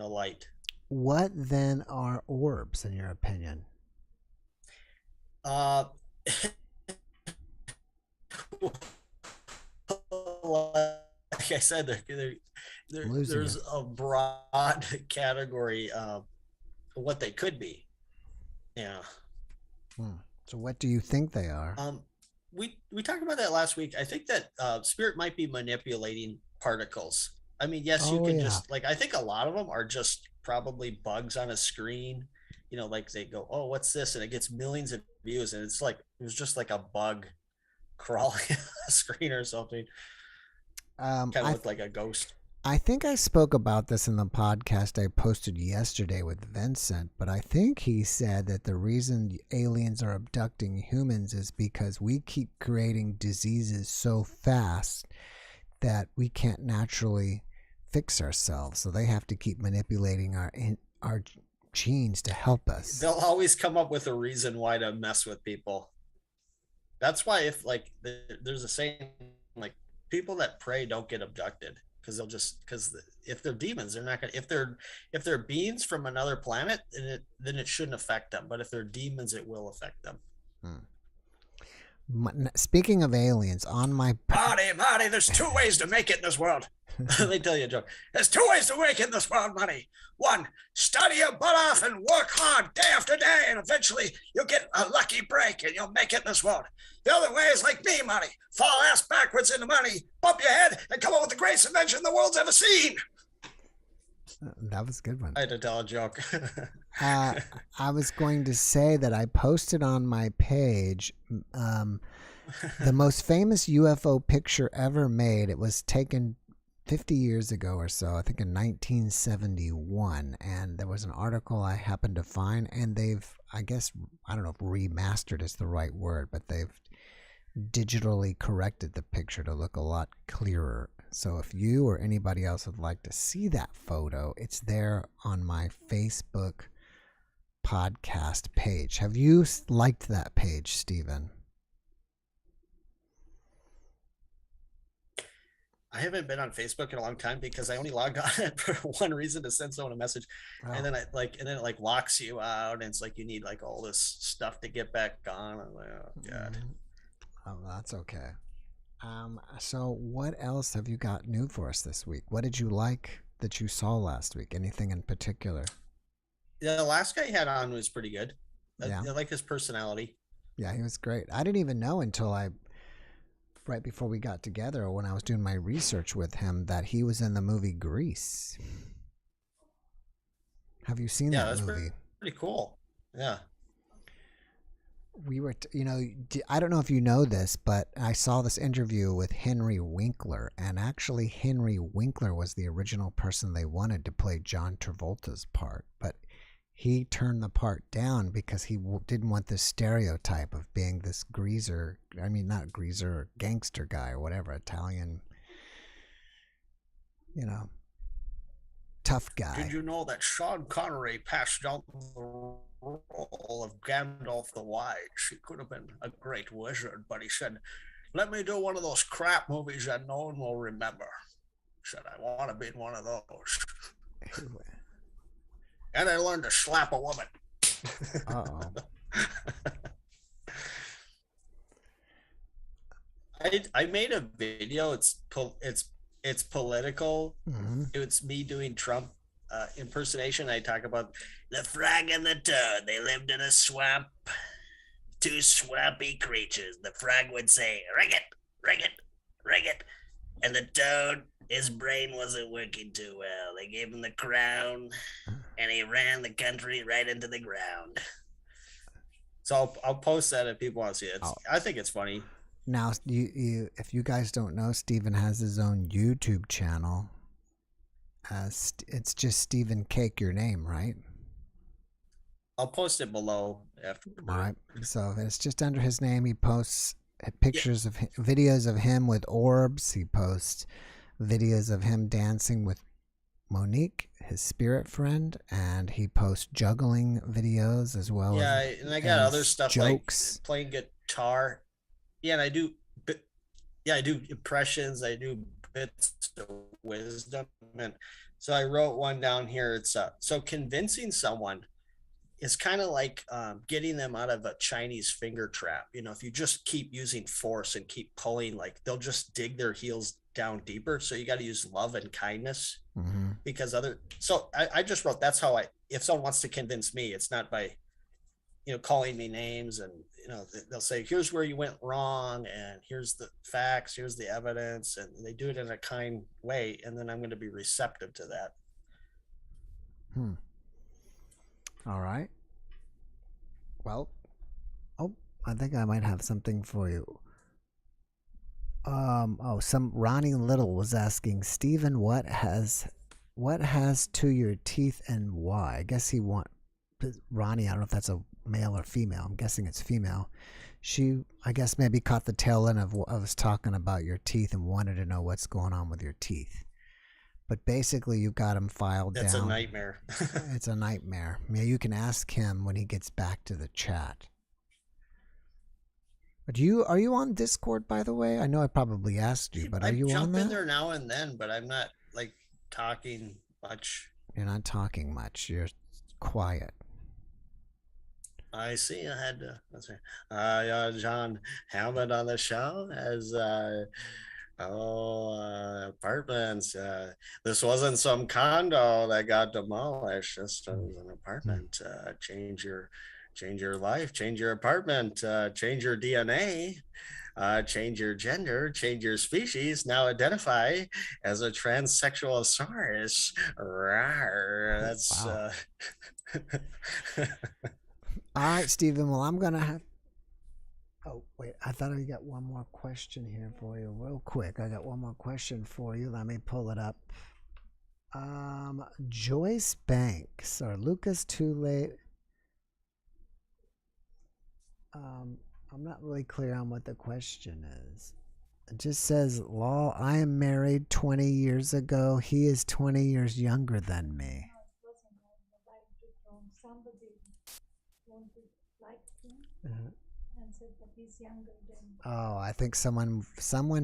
light. What then are orbs in your opinion? Like I said, there's a broad category of what they could be. Yeah. So what do you think they are? We talked about that last week. I think that spirit might be manipulating particles. I mean, yes, you can just like, I think a lot of them are just probably bugs on a screen. You know, like they go, oh, what's this? And it gets millions of views. And it's like, it was just like a bug crawling on a screen or something. Kind of looked like a ghost. I think I spoke about this in the podcast I posted yesterday with Vincent, but I think he said that the reason aliens are abducting humans is because we keep creating diseases so fast that we can't naturally fix ourselves. So they have to keep manipulating our genes to help us. They'll always come up with a reason why to mess with people. That's why if like there's a saying like people that pray don't get abducted. Because if they're demons, they're not gonna. If they're beings from another planet, then it shouldn't affect them. But if they're demons, it will affect them. Speaking of aliens, on my Marty, there's two ways to make it in this world. Let me tell you a joke. There's two ways to make it in this world, Marty. One, study your butt off and work hard day after day, and eventually you'll get a lucky break and you'll make it in this world. The other way is like me, Marty. Fall ass backwards into money, bump your head, and come up with the greatest invention the world's ever seen. That was a good one. I had to tell a joke. I was going to say that I posted on my page the most famous UFO picture ever made. It was taken 50 years ago or so, I think in 1971, and there was an article I happened to find, and they've, I guess, I don't know if remastered is the right word, but they've digitally corrected the picture to look a lot clearer. So if you or anybody else would like to see that photo, it's there on my Facebook podcast page. Have you liked that page, Stephen? I haven't been on Facebook in a long time because I only logged on it for one reason, to send someone a message. And then it locks you out, and it's like you need like all this stuff to get back on. I'm like, oh God. Oh, that's okay. So what else have you got new for us this week? What did you like that you saw last week? Anything in particular? Yeah, the last guy you had on was pretty good. Yeah. I like his personality. Yeah, he was great. I didn't even know until right before we got together, or when I was doing my research with him, that he was in the movie Grease. Have you seen that movie? Pretty cool. Yeah. We were, I don't know if you know this, but I saw this interview with Henry Winkler, and actually Henry Winkler was the original person they wanted to play John Travolta's part, but he turned the part down because he didn't want this stereotype of being this gangster guy or whatever, Italian, tough guy. Did you know that Sean Connery passed down the role of Gandalf the Wise? He could have been a great wizard, but he said, let me do one of those crap movies that no one will remember. He said, I want to be in one of those. And I learned to slap a woman. Uh-oh. I made a video. It's political. Mm-hmm. It's me doing Trump impersonation. I talk about the frog and the toad. They lived in a swamp. Two swampy creatures. The frog would say, ring it, ring it, ring it. And the toad, his brain wasn't working too well. They gave him the crown, and he ran the country right into the ground. So I'll post that if people want to see it. I think it's funny. Now, if you guys don't know, Stephen has his own YouTube channel. It's just Stephen Cake, your name, right? I'll post it below after. All right. So it's just under his name. He posts pictures of videos of him with orbs. He posts videos of him dancing with Monique, his spirit friend, and he posts juggling videos as well. Yeah, and I got other stuff jokes, like playing guitar. Yeah, and I do impressions. I do bits of wisdom, and so I wrote one down here. It's so convincing someone is kind of like getting them out of a Chinese finger trap. If you just keep using force and keep pulling, like they'll just dig their heels down deeper. So you got to use love and kindness, because so I just wrote, that's how if someone wants to convince me, it's not by calling me names, and they'll say, here's where you went wrong, and here's the facts, here's the evidence, and they do it in a kind way, and then I'm going to be receptive to that. All right. Well, I think I might have something for you. Some Ronnie Little was asking, Stephen, what has to your teeth and why? I guess Ronnie, I don't know if that's a male or female. I'm guessing it's female. She, I guess, maybe caught the tail end of what I was talking about your teeth and wanted to know what's going on with your teeth. But basically, you got them filed down. It's a nightmare. It's a nightmare. Yeah, you can ask him when he gets back to the chat. But are you on Discord, by the way? I know I probably asked you, but are you on that? I jump in there now and then, but I'm not talking much. You're not talking much. You're quiet. I see. I had to. Let's see. John Hammond on the show as apartments. This wasn't some condo that got demolished. This was an apartment. Change your life, change your apartment, change your DNA, change your gender, change your species. Now identify as a transsexualosaurus. Rawr. That's wow. All right, Stephen. Well, I'm gonna have. Oh wait, I thought I got one more question here for you, real quick. I got one more question for you. Let me pull it up. Joyce Banks or Lucas Too Late. I'm not really clear on what the question is. It just says, lol, I am married 20 years ago. He is 20 years younger than me. Oh, I think someone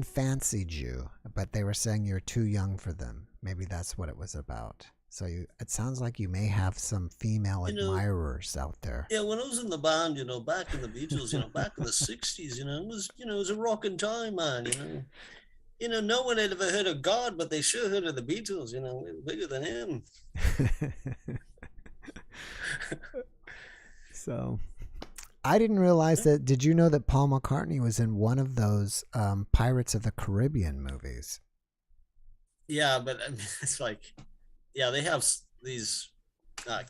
fancied you, but they were saying you're too young for them. Maybe that's what it was about. So it sounds like you may have some female admirers out there. Yeah, when I was in the band, back in the Beatles, back in the 60s, it was a rocking time, man, no one had ever heard of God, but they sure heard of the Beatles, we were bigger than him. So, I didn't realize that. Did you know that Paul McCartney was in one of those Pirates of the Caribbean movies? Yeah, but I mean, it's like... Yeah, they have these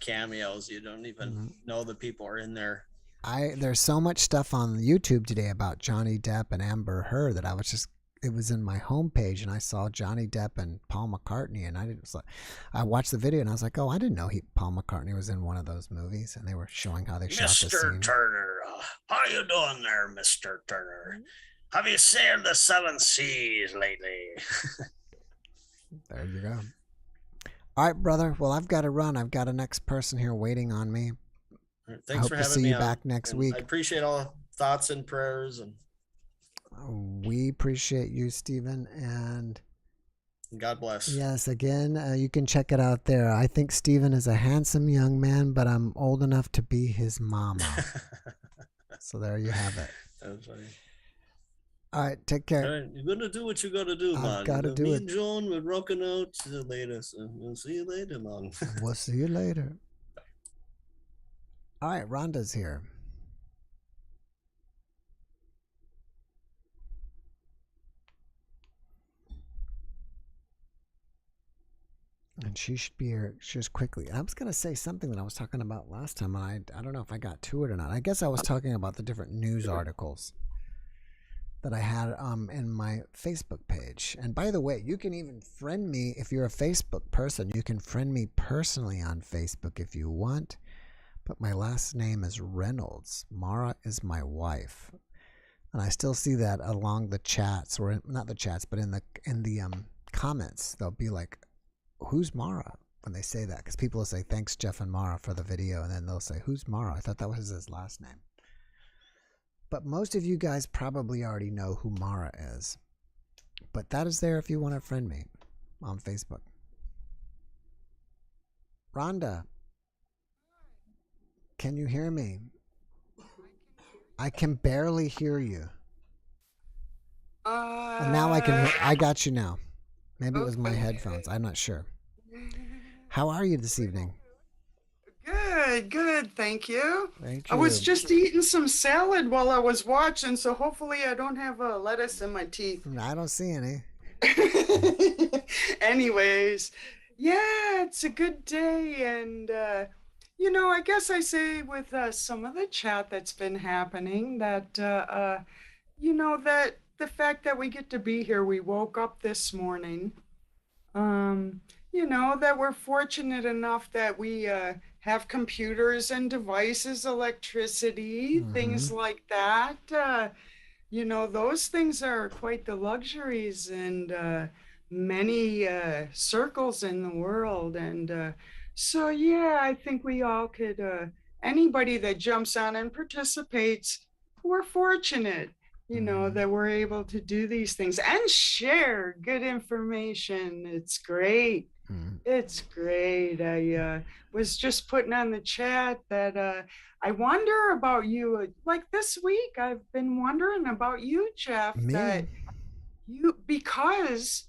cameos. You don't even know the people are in there. There's so much stuff on YouTube today about Johnny Depp and Amber Heard that it was in my homepage, and I saw Johnny Depp and Paul McCartney, and I watched the video and I was like, oh, I didn't know Paul McCartney was in one of those movies, and they were showing how they shot the scene. Mr. Turner, how you doing there, Mr. Turner? Have you sailed the 7 seas lately? There you go. All right, brother. Well, I've got to run. I've got a next person here waiting on me. Thanks for having me. I hope to see you back next week. I appreciate all thoughts and prayers, and we appreciate you, Stephen, and God bless. Yes, again, you can check it out there. I think Stephen is a handsome young man, but I'm old enough to be his mama. So there you have it. That's funny. All right, take care. All right, you're gonna do what you gotta do, man. I've gotta do me it. and John, we're rocking out. See you later. So we'll see you later, man. We'll see you later. All right, Rhonda's here. And she should be here just quickly. I was going to say something that I was talking about last time, and I don't know if I got to it or not. I guess I was talking about the different news articles that I had in my Facebook page. And by the way, you can even friend me if you're a Facebook person. You can friend me personally on Facebook if you want. But my last name is Reynolds. Mara is my wife. And I still see that along the chats, or not the chats, but in the comments. They'll be like, who's Mara? When they say that, because people will say, thanks Jeff and Mara for the video, and then they'll say, who's Mara? I thought that was his last name. But most of you guys probably already know who Mara is. But that is there if you want to friend me on Facebook. Rhonda, can you hear me? I can barely hear you. And now I can hear, I got you now. Maybe it was my headphones. I'm not sure. How are you this evening? Good. good. Thank you. Thank I was you. just eating some salad while I was watching, so hopefully I don't have lettuce in my teeth. I don't see any. Anyways, yeah, it's a good day. And, I guess I say with some of the chat that's been happening that, that the fact that we get to be here, we woke up this morning, that we're fortunate enough that we have computers and devices, electricity, things like that. Those things are quite the luxuries and many circles in the world. And so, yeah, I think we all could, anybody that jumps on and participates, we're fortunate, that we're able to do these things and share good information. It's great. It's great. I was just putting on the chat that I wonder about you. Like this week, I've been wondering about you, Jeff, that because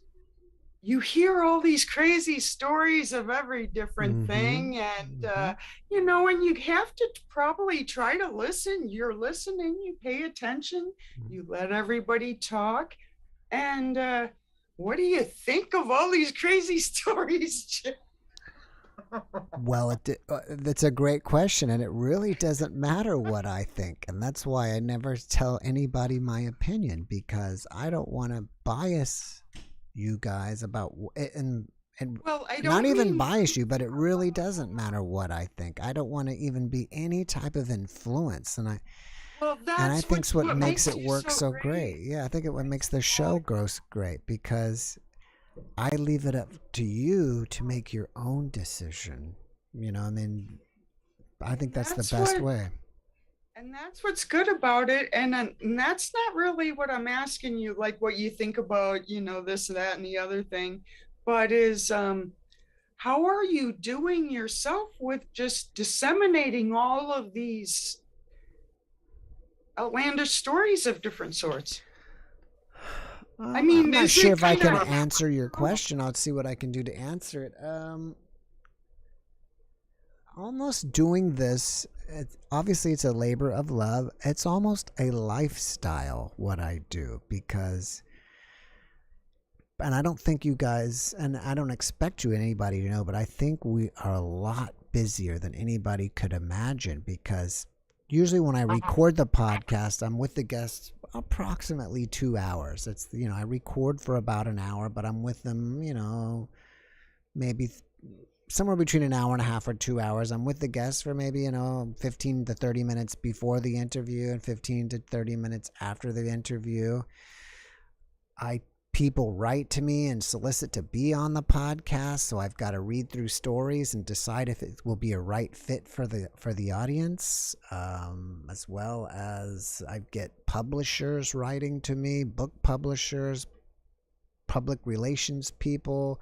you hear all these crazy stories of every different thing. And, and you have to probably try to listen. You're listening, you pay attention, you let everybody talk. And what do you think of all these crazy stories, Jeff? Well, that's a great question, and it really doesn't matter what I think, and that's why I never tell anybody my opinion, because I don't want to bias you guys about and well, I don't not even bias you, but it really doesn't matter what I think. I don't want to even be any type of influence, and I think what makes it work so great. Yeah, I think what makes the show grow great, because I leave it up to you to make your own decision. I think that's the best way. And that's what's good about it. And that's not really what I'm asking you, like what you think about, this, that, and the other thing, but is how are you doing yourself with just disseminating all of these outlandish stories of different sorts? I mean, I'm not sure if I can answer your question. I'll see what I can do to answer it. Almost doing this, obviously it's a labor of love. It's almost a lifestyle what I do, because, and I don't think you guys, and I don't expect anybody to know, but I think we are a lot busier than anybody could imagine, because usually when I record the podcast, I'm with the guests approximately 2 hours. It's, I record for about an hour, but I'm with them, maybe somewhere between an hour and a half or 2 hours. I'm with the guests for maybe, 15 to 30 minutes before the interview and 15 to 30 minutes after the interview. People write to me and solicit to be on the podcast, so I've got to read through stories and decide if it will be a right fit for the audience, as well as I get publishers writing to me, book publishers, public relations people,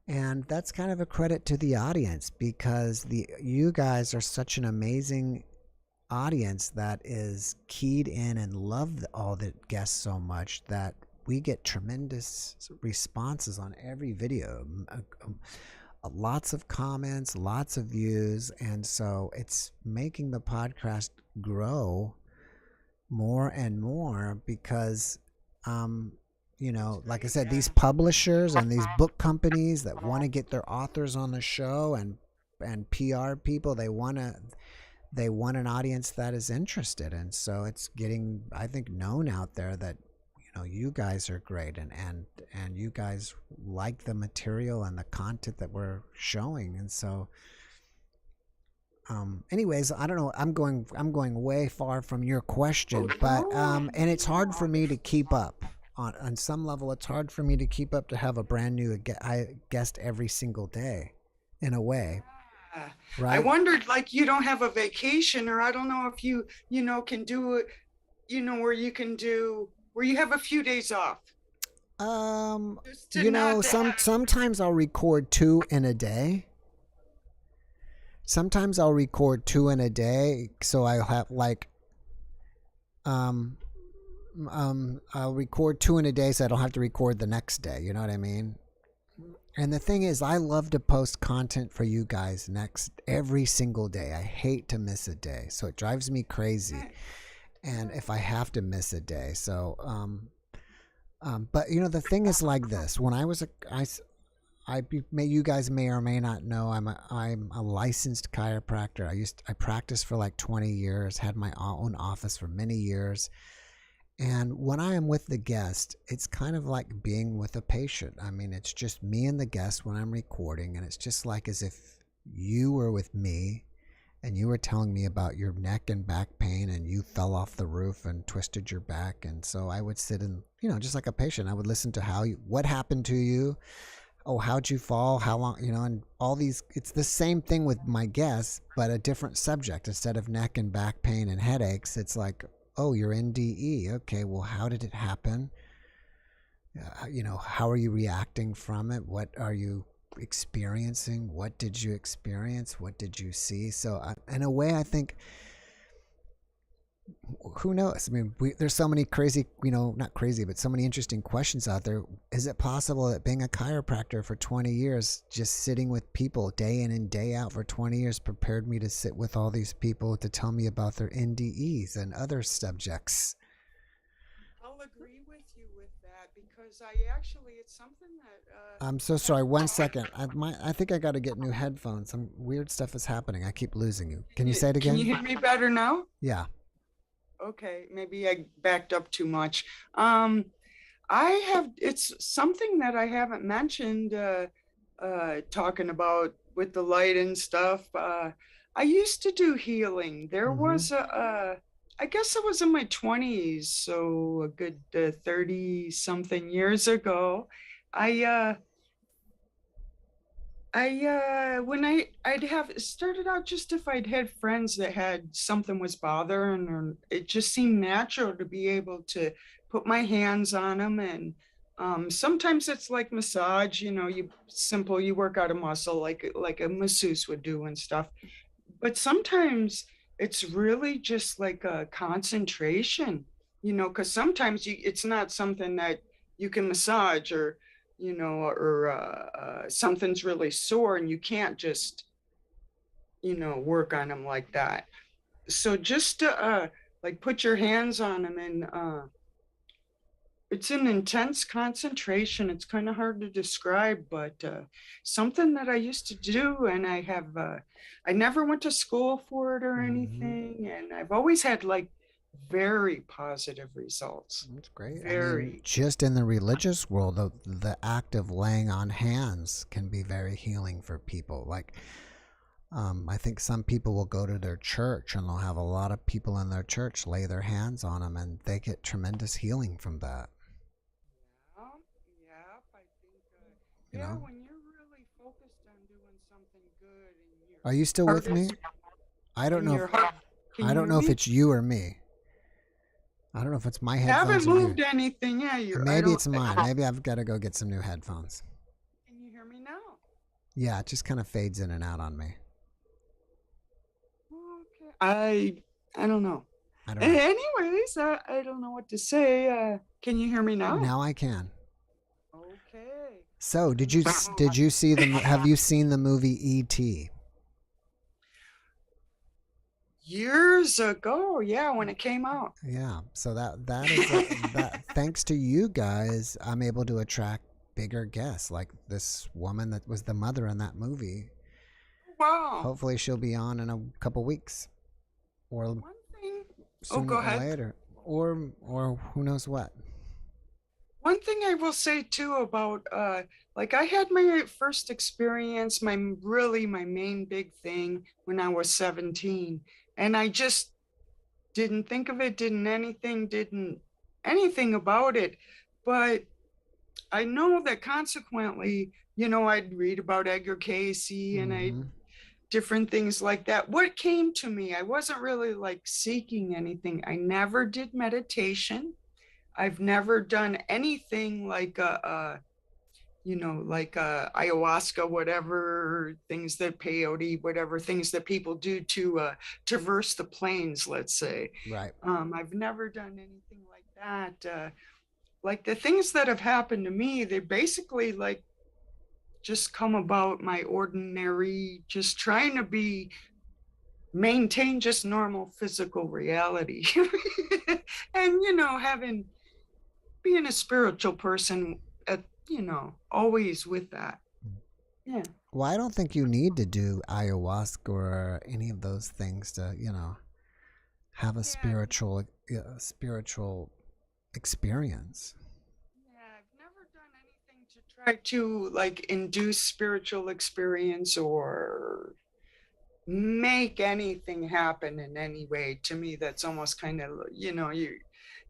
and that's kind of a credit to the audience, because you guys are such an amazing audience that is keyed in and love all the guests so much that we get tremendous responses on every video, lots of comments, lots of views, and so it's making the podcast grow more and more, because like I said, these publishers and these book companies that want to get their authors on the show, and PR people, they want an audience that is interested, and so it's getting, I think, known out there that you guys are great, and you guys like the material and the content that we're showing. And so anyways, I don't know, I'm going way far from your question, but and it's hard for me to keep up on some level. It's hard for me to keep up to have a brand new guest every single day, in a way. Right? I wondered, like, you don't have a vacation, or I don't know if you can do it, where you have a few days off. Sometimes I'll record 2 in a day. Sometimes I'll record 2 in a day, so I'll have I'll record 2 in a day, so I don't have to record the next day. You know what I mean? And the thing is, I love to post content for you guys every single day. I hate to miss a day, so it drives me crazy. And if I have to miss a day, so but you know, the thing is like this. When I was you guys may or may not know, I'm a licensed chiropractor. I practiced for like 20 years, had my own office for many years. And when I am with the guest, it's kind of like being with a patient. I mean, it's just me and the guest when I'm recording, and it's just like as if you were with me and you were telling me about your neck and back pain, and you fell off the roof and twisted your back. And so I would sit and, you know, just like a patient, I would listen to what happened to you. Oh, how'd you fall? How long, you know, and all these, it's the same thing with my guests, but a different subject. Instead of neck and back pain and headaches, it's like, oh, you're NDE. Okay, well, how did it happen? You know, how are you reacting from it? What are you experiencing? What did you experience? What did you see? So in a way, I think, who knows? I mean, there's so many crazy, you know, not crazy, but so many interesting questions out there. Is it possible that being a chiropractor for 20 years, just sitting with people day in and day out for 20 years, prepared me to sit with all these people to tell me about their NDEs and other subjects? I'll agree with you with that, because it's something that... I'm so sorry. 1 second. I think I got to get new headphones. Some weird stuff is happening. I keep losing you. Can you say it again? Can you hear me better now? Yeah. Okay, maybe I backed up too much. It's something that I haven't mentioned, talking about with the light and stuff. I used to do healing. There was I guess it was in my 20s, so a good 30 something years ago. I'd have it started out just if I'd had friends that had something was bothering, or it just seemed natural to be able to put my hands on them. And sometimes it's like massage, you know, you work out a muscle like a masseuse would do and stuff. But sometimes it's really just like a concentration, you know, because sometimes it's not something that you can massage, or you know, or something's really sore and you can't just, you know, work on them like that. So just like put your hands on them, and it's an intense concentration. It's kind of hard to describe, but something that I used to do, and I never went to school for it or anything, and I've always had like very positive results. That's great. Very. I mean, just in the religious world, the act of laying on hands can be very healing for people. Like, I think some people will go to their church and they'll have a lot of people in their church lay their hands on them, and they get tremendous healing from that. I think, you know? when you're really focused on doing something good. And Are you still with me? I don't know. I don't know if it's you or me. I don't know if it's my headphones. Haven't moved anything, yeah. Maybe it's mine. Maybe I've got to go get some new headphones. Can you hear me now? Yeah, it just kind of fades in and out on me. Okay. I don't know. Anyways, I don't know what to say. Can you hear me now? Now I can. Okay. So, did you see have you seen the movie E.T.? Years ago, yeah, when it came out. Yeah, so that is that. Thanks to you guys, I'm able to attract bigger guests, like this woman that was the mother in that movie. Wow. Hopefully, she'll be on in a couple weeks, or One thing. sooner go ahead. or later, or who knows what. One thing I will say too about like I had my first experience, my main big thing when I was 17. And I just didn't think of it, didn't anything about it. But I know that consequently, you know, I'd read about Edgar Cayce and different things like that. What came to me, I wasn't really like seeking anything. I never did meditation. I've never done anything like ayahuasca, whatever things that peyote, whatever things that people do to traverse the plains, let's say. Right. I've never done anything like that. Like the things that have happened to me, they're basically like just come about my ordinary, just trying to maintain just normal physical reality. And, being a spiritual person, always with that. Yeah. Well, I don't think you need to do ayahuasca or any of those things to, have a spiritual experience. Yeah, I've never done anything to try to like induce spiritual experience or make anything happen in any way. To me, that's almost kind of, you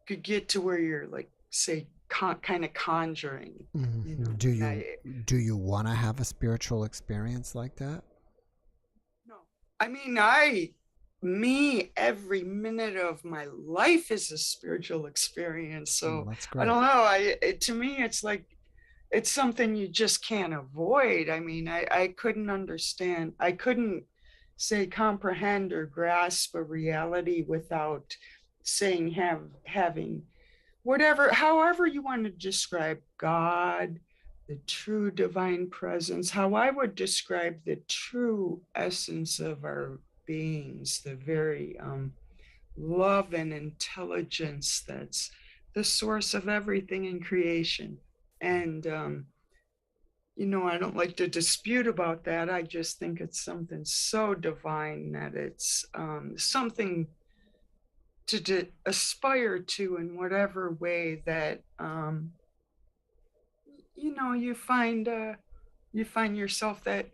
could get to where you're like, say, kind of conjuring. Mm-hmm. Do you want to have a spiritual experience like that? No, I mean, every minute of my life is a spiritual experience. So that's great. I don't know. To me, it's like, it's something you just can't avoid. I mean, I couldn't understand. I couldn't say comprehend or grasp a reality without saying having whatever, however you want to describe God, the true divine presence, how I would describe the true essence of our beings, the very love and intelligence that's the source of everything in creation. And, I don't like to dispute about that. I just think it's something so divine that it's something to aspire to in whatever way that, you find yourself that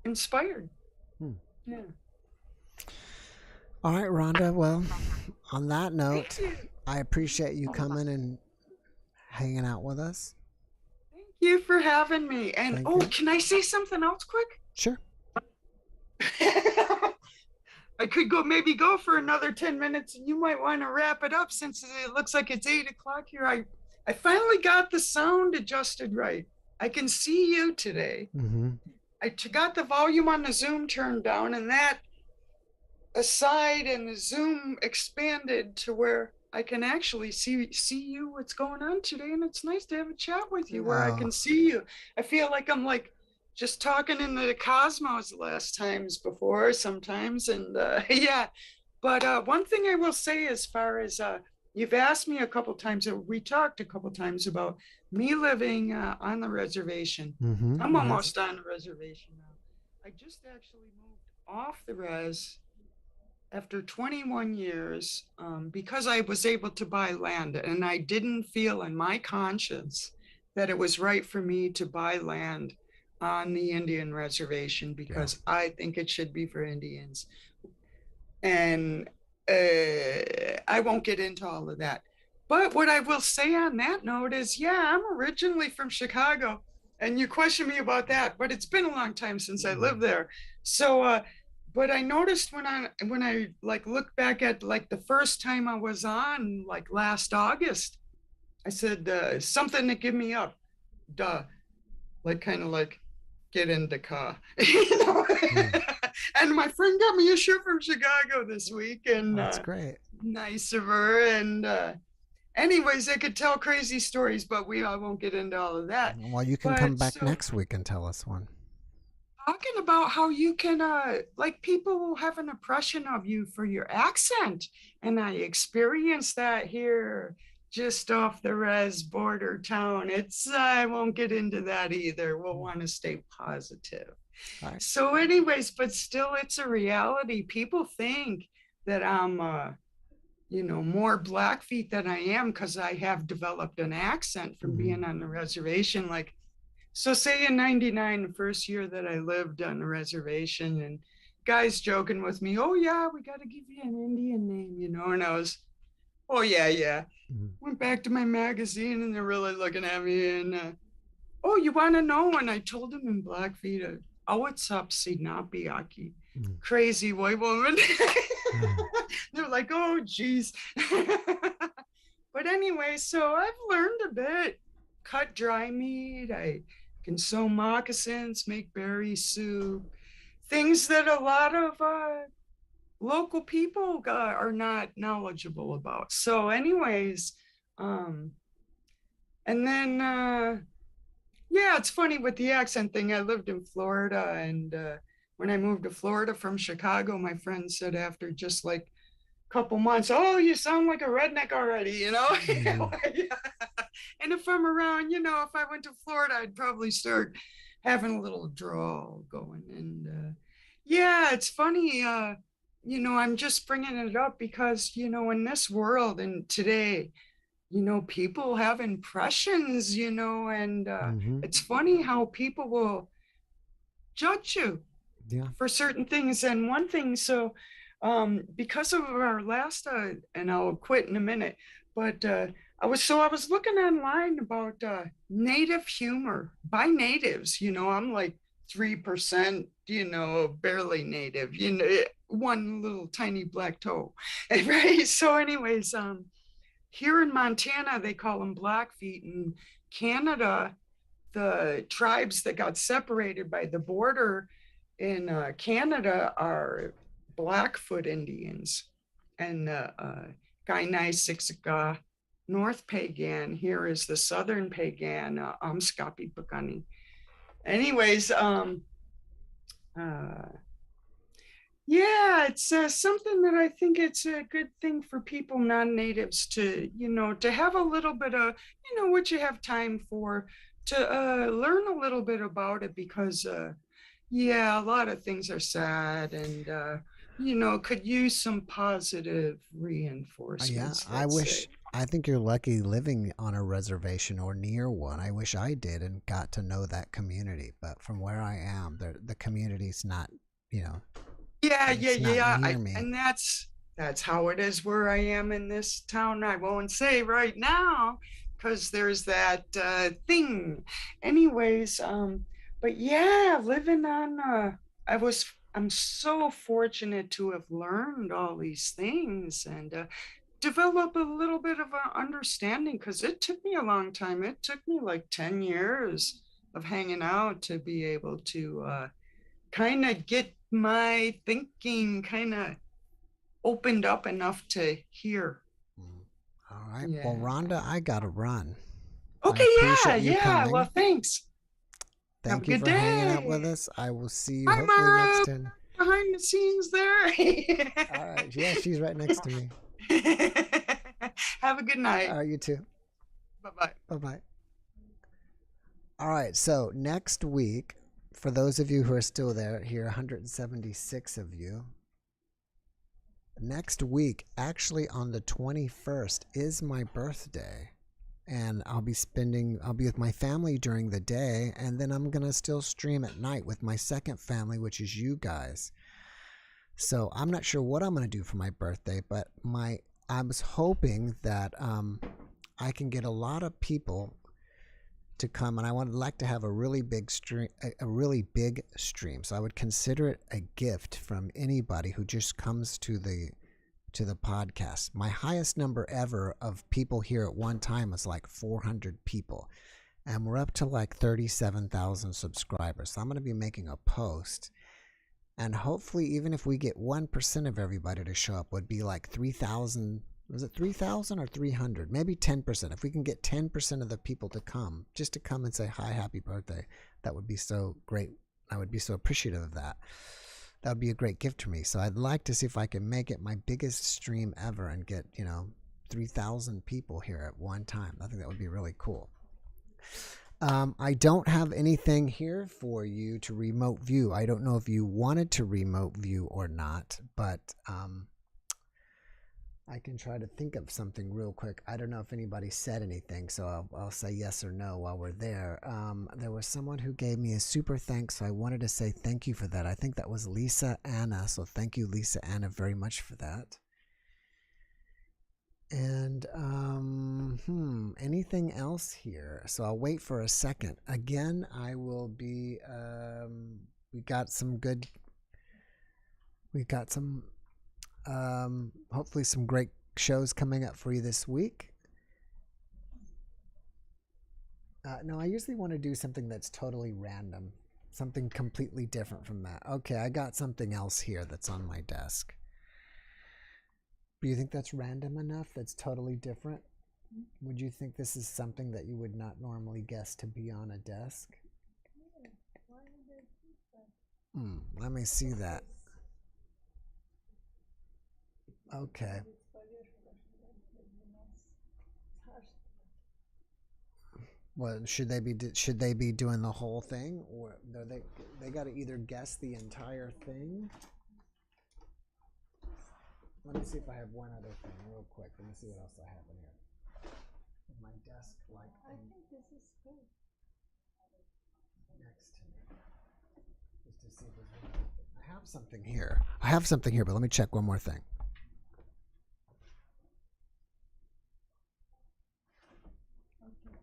inspired. Yeah. All right, Rhonda. Well, on that note, I appreciate you coming and hanging out with us. Thank you for having me. And can I say something else quick? Sure. I could maybe go for another 10 minutes, and you might want to wrap it up since it looks like it's 8:00 here. I finally got the sound adjusted right. I can see you today. Mm-hmm. I got the volume on the Zoom turned down, and that aside, and the Zoom expanded to where I can actually see you, what's going on today. And it's nice to have a chat with you where I can see you. I feel like I'm like just talking in the cosmos last times before sometimes. And yeah, but one thing I will say, as far as you've asked me a couple times, or we talked a couple times about me living on the reservation. Mm-hmm. I'm almost on the reservation now. I just actually moved off the res after 21 years because I was able to buy land, and I didn't feel in my conscience that it was right for me to buy land on the Indian reservation, because I think it should be for Indians. And I won't get into all of that. But what I will say on that note is, I'm originally from Chicago, and you question me about that, but it's been a long time since I lived there. So, but I noticed when I like look back at like the first time I was on, like last August, I said something to give me up, like kind of like get in the car, And my friend got me a shirt from Chicago this week, and that's great. Nice of her. And anyways, I could tell crazy stories, but I won't get into all of that. Well, you can come back next week and tell us one. Talking about how you can, like, people will have an impression of you for your accent. And I experienced that here just off the res border town. I won't get into that either. We'll want to stay positive. Right. So anyways, but still it's a reality. People think that I'm, more Blackfeet than I am, because I have developed an accent from being on the reservation. Like, so say in 99, the first year that I lived on the reservation, and guys joking with me, oh yeah, we got to give you an Indian name, and I was, oh yeah. Went back to my magazine, and they're really looking at me, and oh, you want to know? And I told them in Blackfeet, what's up, Signapiaki? Crazy white woman. They're like, oh geez. But anyway, so I've learned a bit. Cut dry meat, I can sew moccasins, make berry soup, things that a lot of local people are not knowledgeable about. So anyways, and then Yeah, it's funny with the accent thing. I lived in Florida, and when I moved to Florida from Chicago, my friend said after just like a couple months, "Oh, you sound like a redneck already," you know. And if I'm around, if I went to Florida, I'd probably start having a little drawl going. And yeah, it's funny. I'm just bringing it up because in this world and today, people have impressions, and it's funny how people will judge you for certain things. And one thing, so because of our last, and I'll quit in a minute, but I was looking online about native humor by natives. I'm like 3%, barely native, one little tiny black toe. Right. So anyways, here in Montana, they call them Blackfeet. In Canada, the tribes that got separated by the border in Canada are Blackfoot Indians. And Kainai North Pagan here is the Southern Pagan, Amskapi Pagani. Anyways, yeah, it's something that I think it's a good thing for people, non-natives, to, to have a little bit of, what you have time for, to learn a little bit about it, because, yeah, a lot of things are sad and, could use some positive reinforcements. I think you're lucky living on a reservation or near one. I wish I did and got to know that community. But from where I am, the community's not, Yeah. And that's how it is where I am in this town. I won't say right now because there's that thing. Anyways, but yeah, living on. I'm so fortunate to have learned all these things and develop a little bit of an understanding, because it took me a long time. It took me like 10 years of hanging out to be able to kind of get my thinking kind of opened up enough to hear. All right. Yeah. Well, Rhonda, I gotta run. Okay. Yeah. Well, thanks. Thank you for hanging out with us. I will see you hopefully next time. Behind the scenes there. All right. Yeah, she's right next to me. Have a good night. All right, you too. Bye-bye. Bye-bye. All right. So next week, for those of you who are still there, here, 176 of you, next week, actually on the 21st, is my birthday. And I'll be with my family during the day, and then I'm going to still stream at night with my second family, which is you guys. So I'm not sure what I'm going to do for my birthday, but I was hoping that I can get a lot of people to come, and I would like to have a really big stream, So I would consider it a gift from anybody who just comes to the podcast. My highest number ever of people here at one time was like 400 people, and we're up to like 37,000 subscribers. So I'm going to be making a post, and hopefully even if we get 1% of everybody to show up, would be like 3,000. Was it 3,000 or 300? Maybe 10%. If we can get 10% of the people to come, just to come and say hi, happy birthday, that would be so great. I would be so appreciative of that. That would be a great gift for me. So I'd like to see if I can make it my biggest stream ever and get, 3,000 people here at one time. I think that would be really cool. I don't have anything here for you to remote view. I don't know if you wanted to remote view or not, but I can try to think of something real quick. I don't know if anybody said anything, so I'll say yes or no while we're there. There was someone who gave me a super thanks, so I wanted to say thank you for that. I think that was Lisa Anna, so thank you, Lisa Anna, very much for that. And anything else here? So I'll wait for a second. Again, I will be. We got some hopefully some great shows coming up for you this week. No, I usually want to do something that's totally random, something completely different from that. Okay, I got something else here that's on my desk. Do you think that's random enough? That's totally different? Would you think this is something that you would not normally guess to be on a desk? Let me see that. Okay. Well, should they be doing the whole thing, or they got to either guess the entire thing? Let me see if I have one other thing real quick. Let me see what else I have in here. My desk like thing. I think this is good. Next to me. Just to see if there's one other thing. I have something here, but let me check one more thing.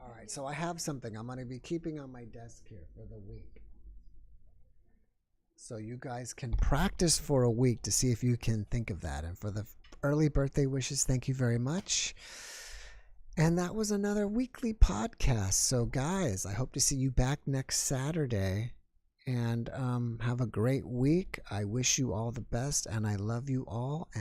All right, so I have something I'm going to be keeping on my desk here for the week. So you guys can practice for a week to see if you can think of that. And for the early birthday wishes, thank you very much. And that was another weekly podcast. So guys, I hope to see you back next Saturday. And have a great week. I wish you all the best, and I love you all. And